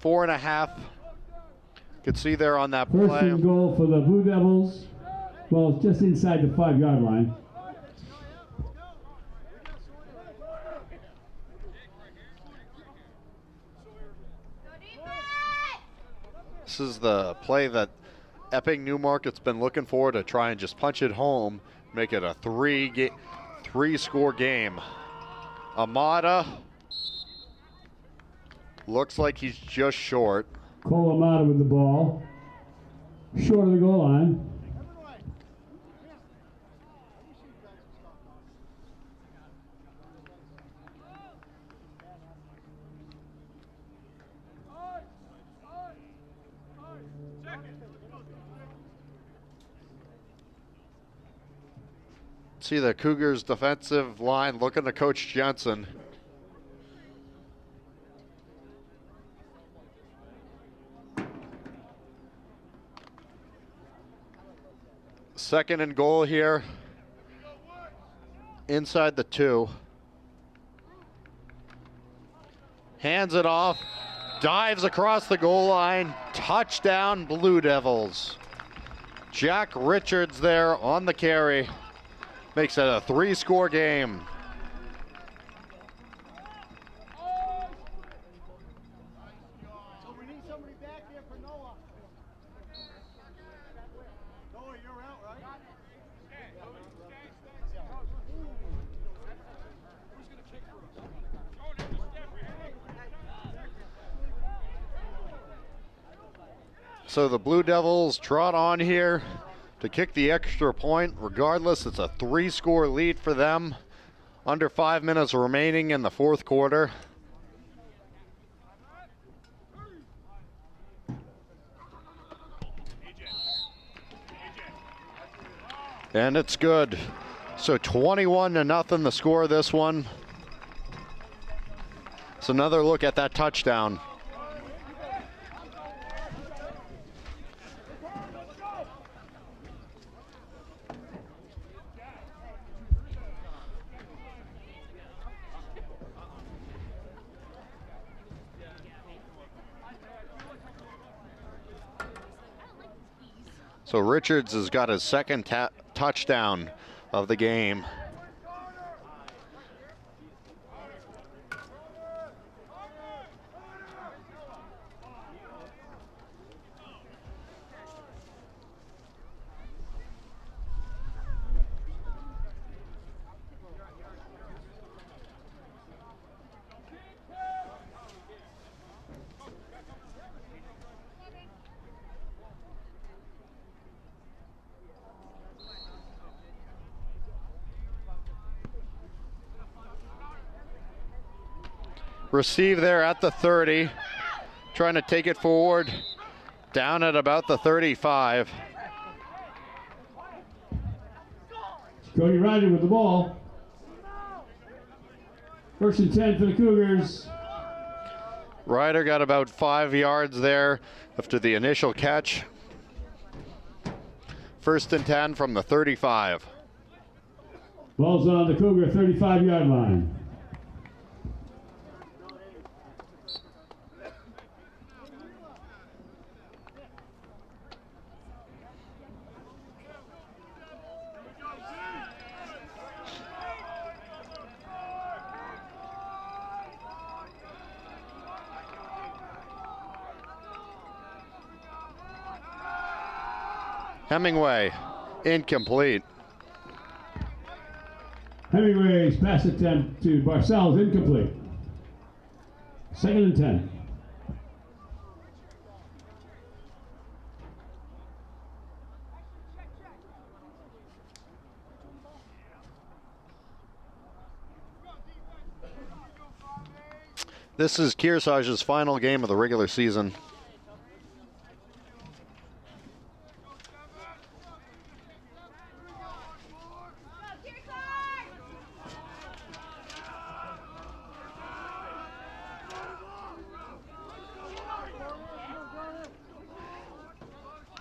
4.5. You can see there on that play. First and goal for the Blue Devils. Well, it's just inside the 5-yard line. This is the play that Epping-Newmarket's been looking for to try and just punch it home, make it a three-score game. Amada looks like he's just short. Cole Amada with the ball. Short of the goal line. See the Cougars defensive line looking to Coach Jensen. Second and goal here. Inside the 2. Hands it off. Dives across the goal line. Touchdown, Blue Devils. Jack Richards there on the carry. Makes it a 3-score game. So we need somebody back here for Noah. Noah, you're out, right? Who's going to kick for us? So the Blue Devils trot on here to kick the extra point. Regardless, it's a 3-score lead for them. Under 5 minutes remaining in the 4th quarter. And it's good. So 21-0 the score of this one. So another look at that touchdown. So Richards has got his second touchdown of the game. Receive there at the 30, trying to take it forward, down at about the 35. Cody Ryder with the ball. First and 10 for the Cougars. Ryder got about 5 yards there after the initial catch. First and 10 from the 35. Ball's on the Cougar 35-yard line. Hemingway, incomplete. Hemingway's pass attempt to Barcel is incomplete. Second and 10. This is Kearsarge's final game of the regular season.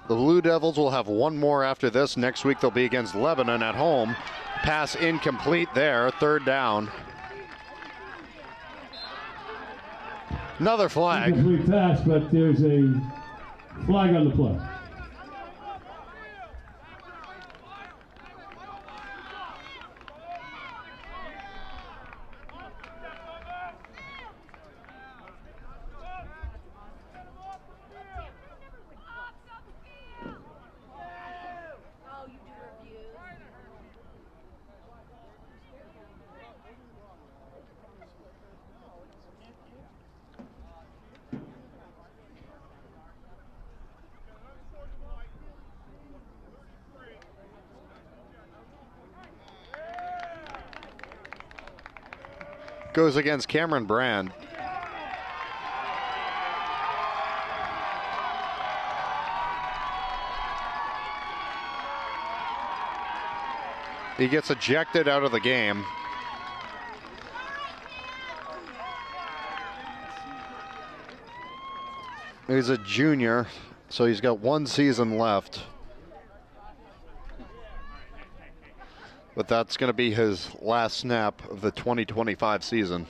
The Blue Devils will have one more after this. Next week they'll be against Lebanon at home. Pass incomplete there, third down. Another flag. Incomplete pass, but there's a flag on the play. Goes against Cameron Brand. He gets ejected out of the game. He's a junior, so he's got one season left. But that's going to be his last snap of the 2025 season.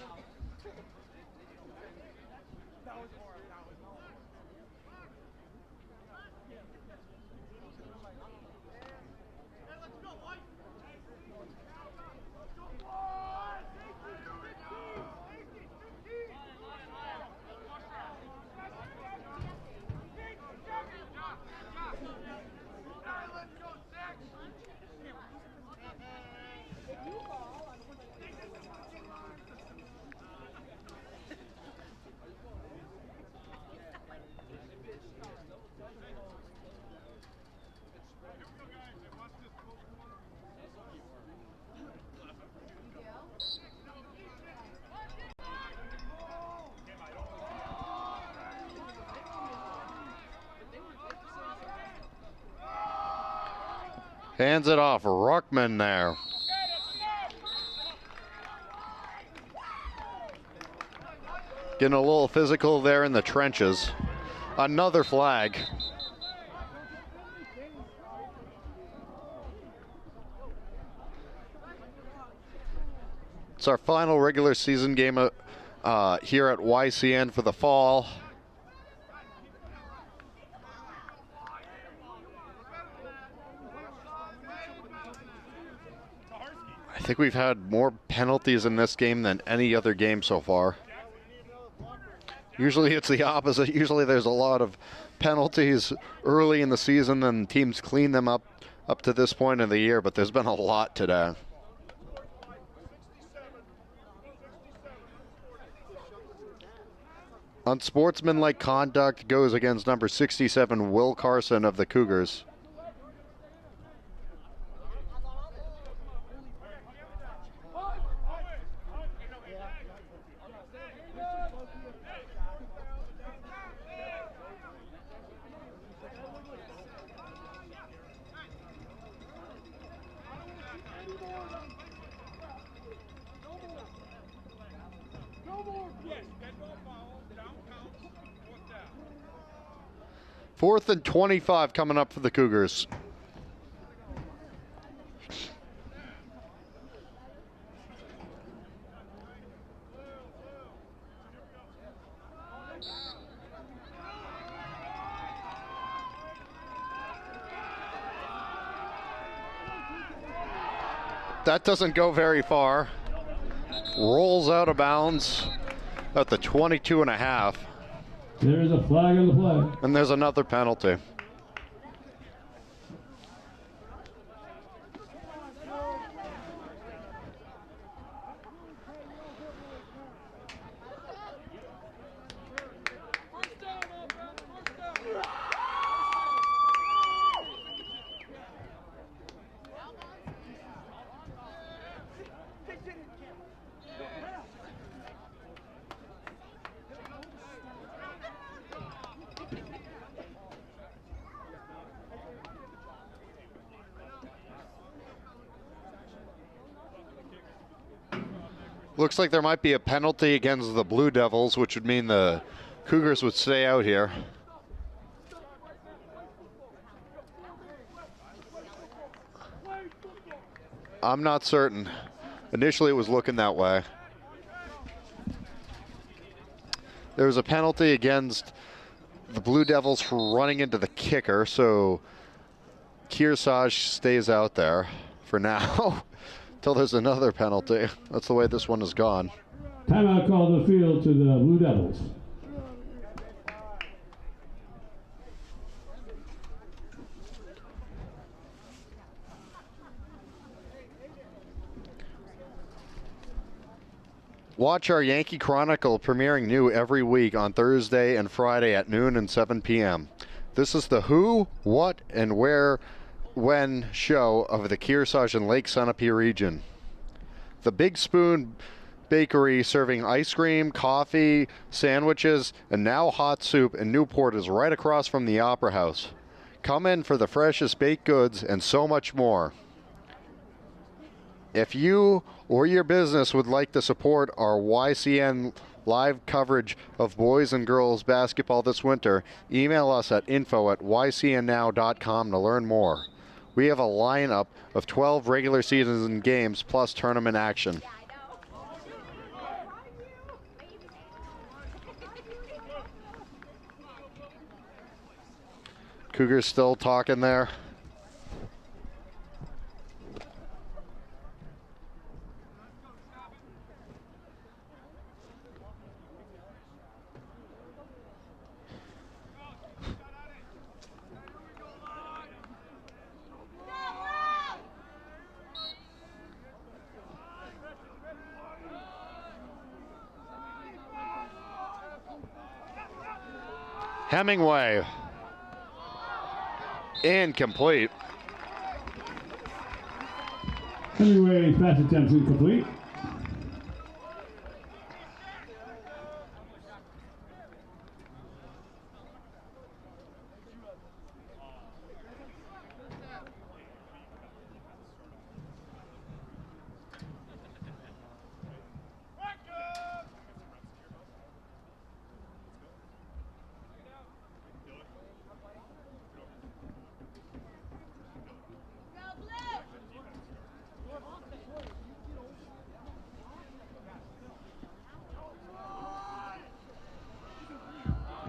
Hands it off, Ruckman there. Getting a little physical there in the trenches. Another flag. It's our final regular season game here at YCN for the fall. I think we've had more penalties in this game than any other game so far. Usually it's the opposite. Usually there's a lot of penalties early in the season and teams clean them up to this point in the year, but there's been a lot today. Unsportsmanlike conduct goes against number 67, Will Carson of the Cougars. 4th and 25 coming up for the Cougars. That doesn't go very far. Rolls out of bounds at the 22 and a half. There's a flag on the play. And there's another penalty. Looks like there might be a penalty against the Blue Devils, which would mean the Cougars would stay out here. I'm not certain. Initially it was looking that way. There was a penalty against the Blue Devils for running into the kicker, so Kearsarge stays out there for now. Until there's another penalty. That's the way this one has gone. Timeout called in the field to the Blue Devils. Watch our Yankee Chronicle premiering new every week on Thursday and Friday at noon and 7 p.m. This is the who, what, and where when show of the Kearsarge and Lake Sunapee region. The Big Spoon Bakery, serving ice cream, coffee, sandwiches, and now hot soup in Newport, is right across from the Opera House. Come in for the freshest baked goods and so much more. If you or your business would like to support our YCN live coverage of boys and girls basketball this winter, email us at info@ycnnow.com to learn more. We have a lineup of 12 regular season games plus tournament action. Cougars still talking there. Hemingway. Incomplete. Hemingway's pass attempt incomplete.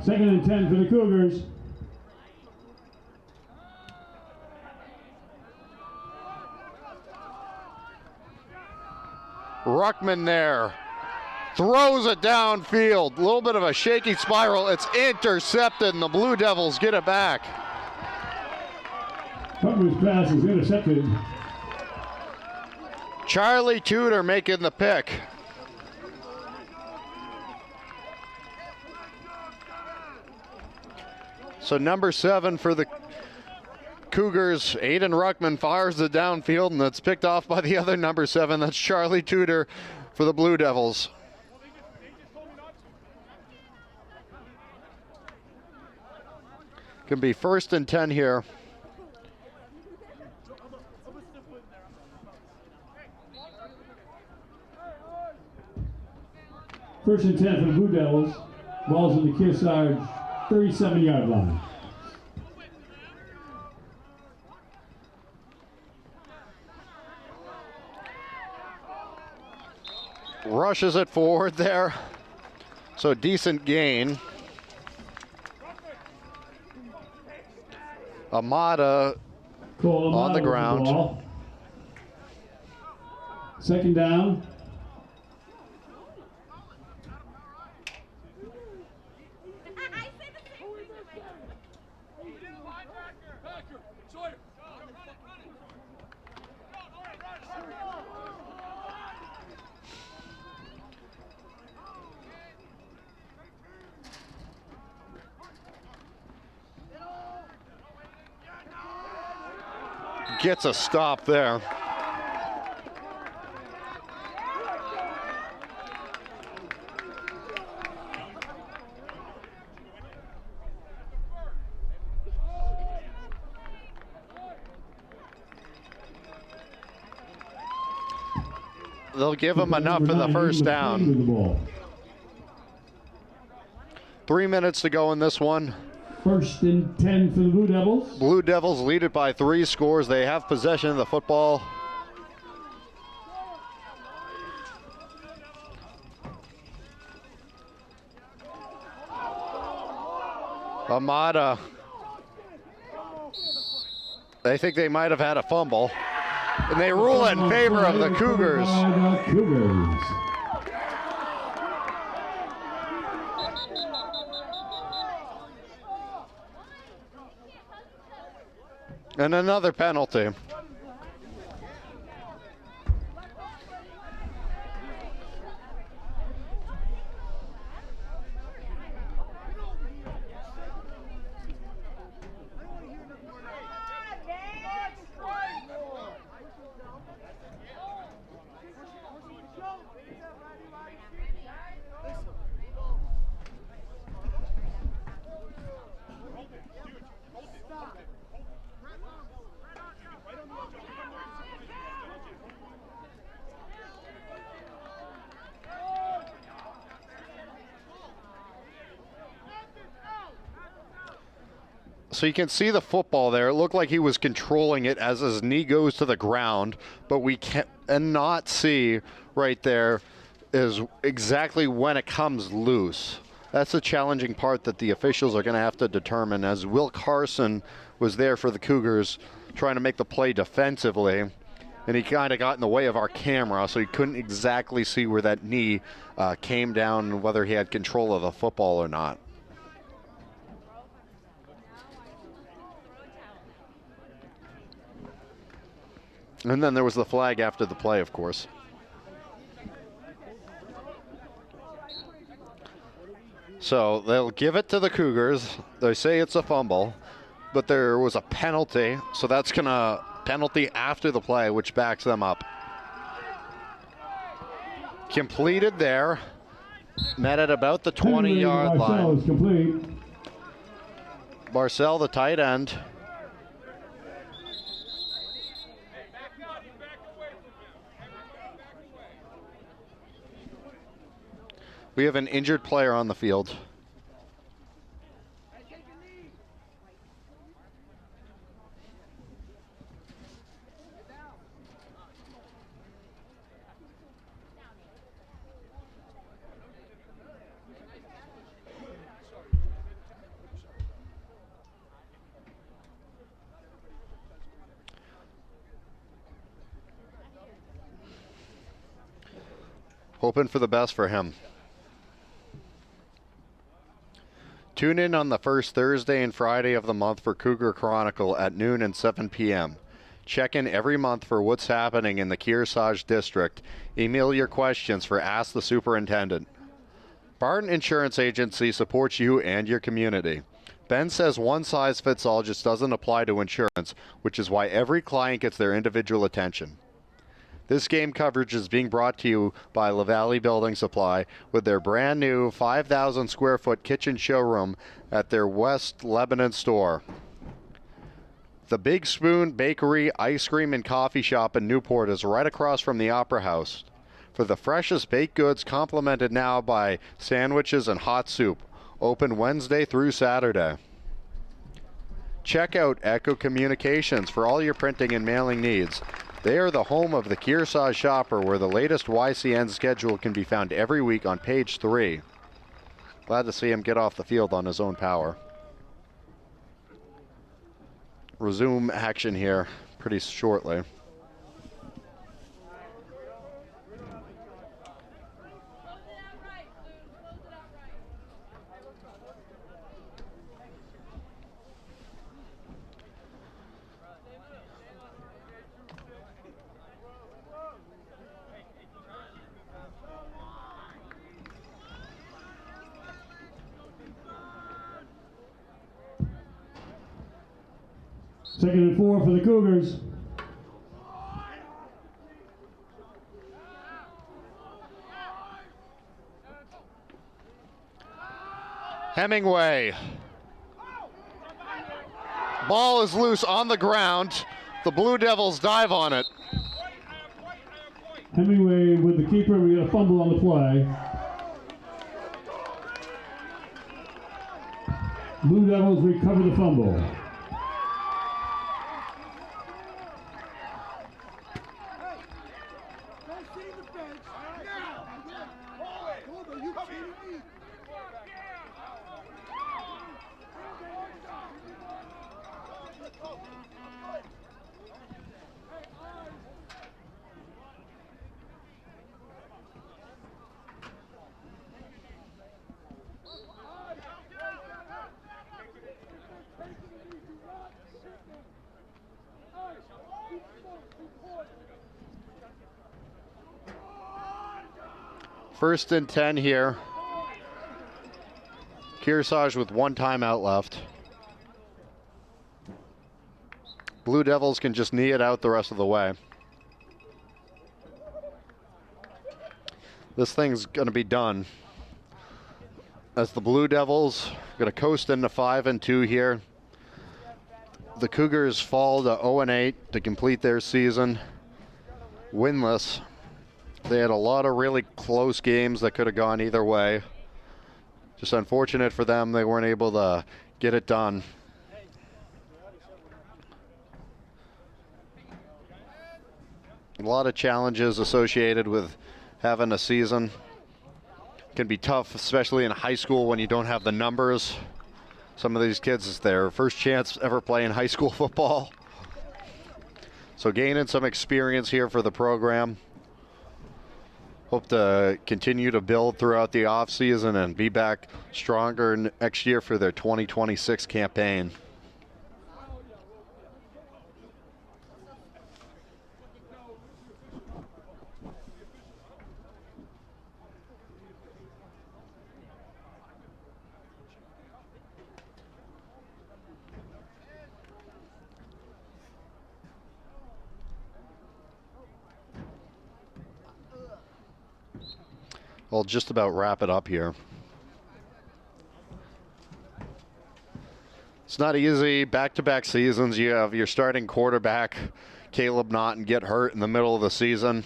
Second and 10 for the Cougars. Ruckman there. Throws it downfield. A little bit of a shaky spiral. It's intercepted, and the Blue Devils get it back. Ruckman's pass is intercepted. Charlie Tudor making the pick. So number 7 for the Cougars, Aiden Ruckman fires it downfield, and that's picked off by the other number 7. That's Charlie Tudor for the Blue Devils. Can be 1st and 10 here. First and 10 for the Blue Devils. Ball's in the Kearsarge 37-yard line. rushes it forward there. So decent gain. Amada on the ground. Ball. Second down. Gets a stop there. They'll give him enough for the first down. 3 minutes to go in this one. First and 10 for the Blue Devils. Blue Devils lead it by 3 scores. They have possession of the football. Amada. They think they might have had a fumble. And they rule it in favor of the Cougars. And another penalty. So you can see the football there. It looked like he was controlling it as his knee goes to the ground, but we cannot see right there is exactly when it comes loose. That's the challenging part that the officials are going to have to determine, as Will Carson was there for the Cougars trying to make the play defensively, and he kind of got in the way of our camera, so he couldn't exactly see where that knee came down and whether he had control of the football or not. And then there was the flag after the play, of course. So they'll give it to the Cougars. They say it's a fumble, but there was a penalty. So that's going to penalty after the play, which backs them up. Completed there. Met at about the 20-yard line. Is complete. Barcel, the tight end. We have an injured player on the field. Hoping for the best for him. Tune in on the first Thursday and Friday of the month for Cougar Chronicle at noon and 7 p.m. Check in every month for what's happening in the Kearsarge district. Email your questions for Ask the Superintendent. Barton Insurance Agency supports you and your community. Ben says one size fits all just doesn't apply to insurance, which is why every client gets their individual attention. This game coverage is being brought to you by LaValle Building Supply with their brand new 5,000 square foot kitchen showroom at their West Lebanon store. The Big Spoon Bakery, Ice Cream and Coffee Shop in Newport is right across from the Opera House. For the freshest baked goods, complimented now by sandwiches and hot soup. Open Wednesday through Saturday. Check out Echo Communications for all your printing and mailing needs. They are the home of the Kearsarge Shopper, where the latest YCN schedule can be found every week on page 3. Glad to see him get off the field on his own power. Resume action here pretty shortly. Second and 4 for the Cougars. Hemingway. Ball is loose on the ground. The Blue Devils dive on it. Hemingway with the keeper. We got a fumble on the play. Blue Devils recover the fumble. First and 10 here. Kearsarge with 1 timeout left. Blue Devils can just knee it out the rest of the way. This thing's going to be done, as the Blue Devils are going to coast into 5-2 here. The Cougars fall to 0-8 to complete their season winless. They had a lot of really close games that could have gone either way. Just unfortunate for them, they weren't able to get it done. A lot of challenges associated with having a season. It can be tough, especially in high school when you don't have the numbers. Some of these kids, it's their first chance ever playing high school football. So gaining some experience here for the program. Hope to continue to build throughout the offseason and be back stronger next year for their 2026 campaign. I'll just about wrap it up here. It's not easy. Back-to-back seasons, you have your starting quarterback, Caleb Naughton, get hurt in the middle of the season.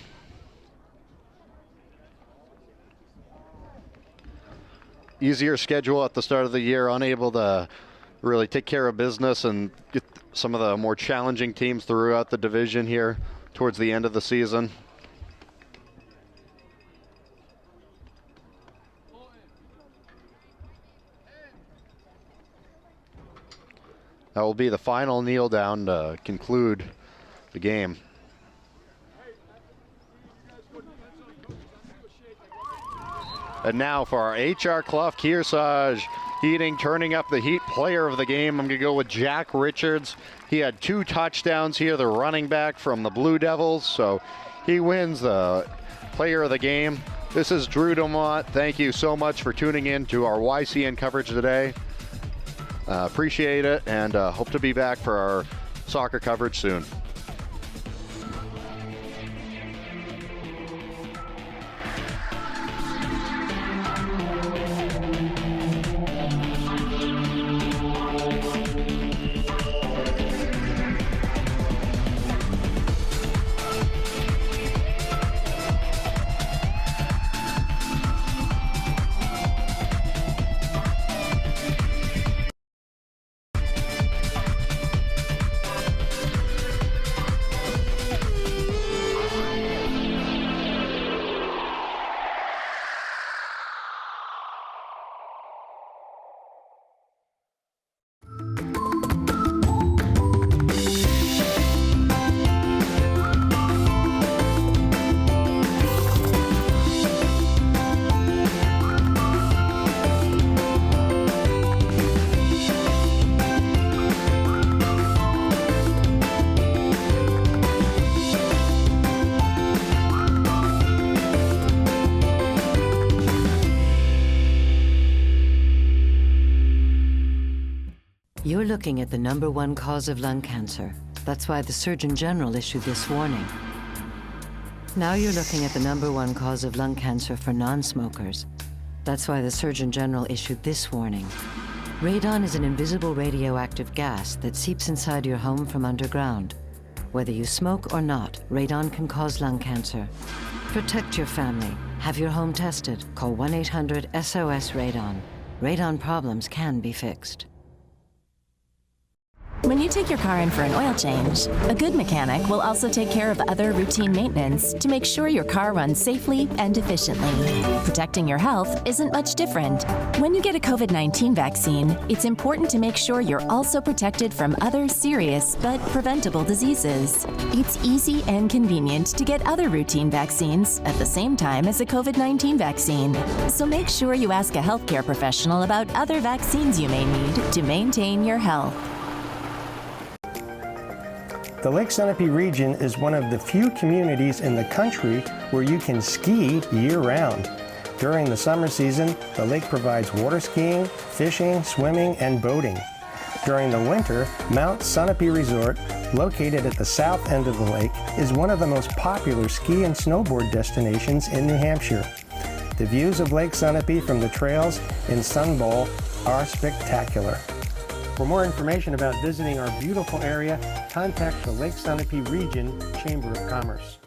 Easier schedule at the start of the year, unable to really take care of business and get some of the more challenging teams throughout the division here towards the end of the season. That will be the final kneel down to conclude the game. And now for our H.R. Clough Kearsarge Heating turning up the heat player of the game. I'm going to go with Jack Richards. He had 2 touchdowns here, the running back from the Blue Devils. So he wins the player of the game. This is Drew Dumont. Thank you so much for tuning in to our YCN coverage today. Appreciate it, and hope to be back for our soccer coverage soon. You're looking at the #1 cause of lung cancer. That's why the Surgeon General issued this warning. Now you're looking at the #1 cause of lung cancer for non-smokers. That's why the Surgeon General issued this warning. Radon is an invisible radioactive gas that seeps inside your home from underground. Whether you smoke or not, radon can cause lung cancer. Protect your family. Have your home tested. Call 1-800-SOS-RADON. Radon problems can be fixed. When you take your car in for an oil change, a good mechanic will also take care of other routine maintenance to make sure your car runs safely and efficiently. Protecting your health isn't much different. When you get a COVID-19 vaccine, it's important to make sure you're also protected from other serious but preventable diseases. It's easy and convenient to get other routine vaccines at the same time as a COVID-19 vaccine. So make sure you ask a healthcare professional about other vaccines you may need to maintain your health. The Lake Sunapee region is one of the few communities in the country where you can ski year-round. During the summer season, the lake provides water skiing, fishing, swimming, and boating. During the winter, Mount Sunapee Resort, located at the south end of the lake, is one of the most popular ski and snowboard destinations in New Hampshire. The views of Lake Sunapee from the trails in Sun Bowl are spectacular. For more information about visiting our beautiful area, contact the Lake Sunapee Region Chamber of Commerce.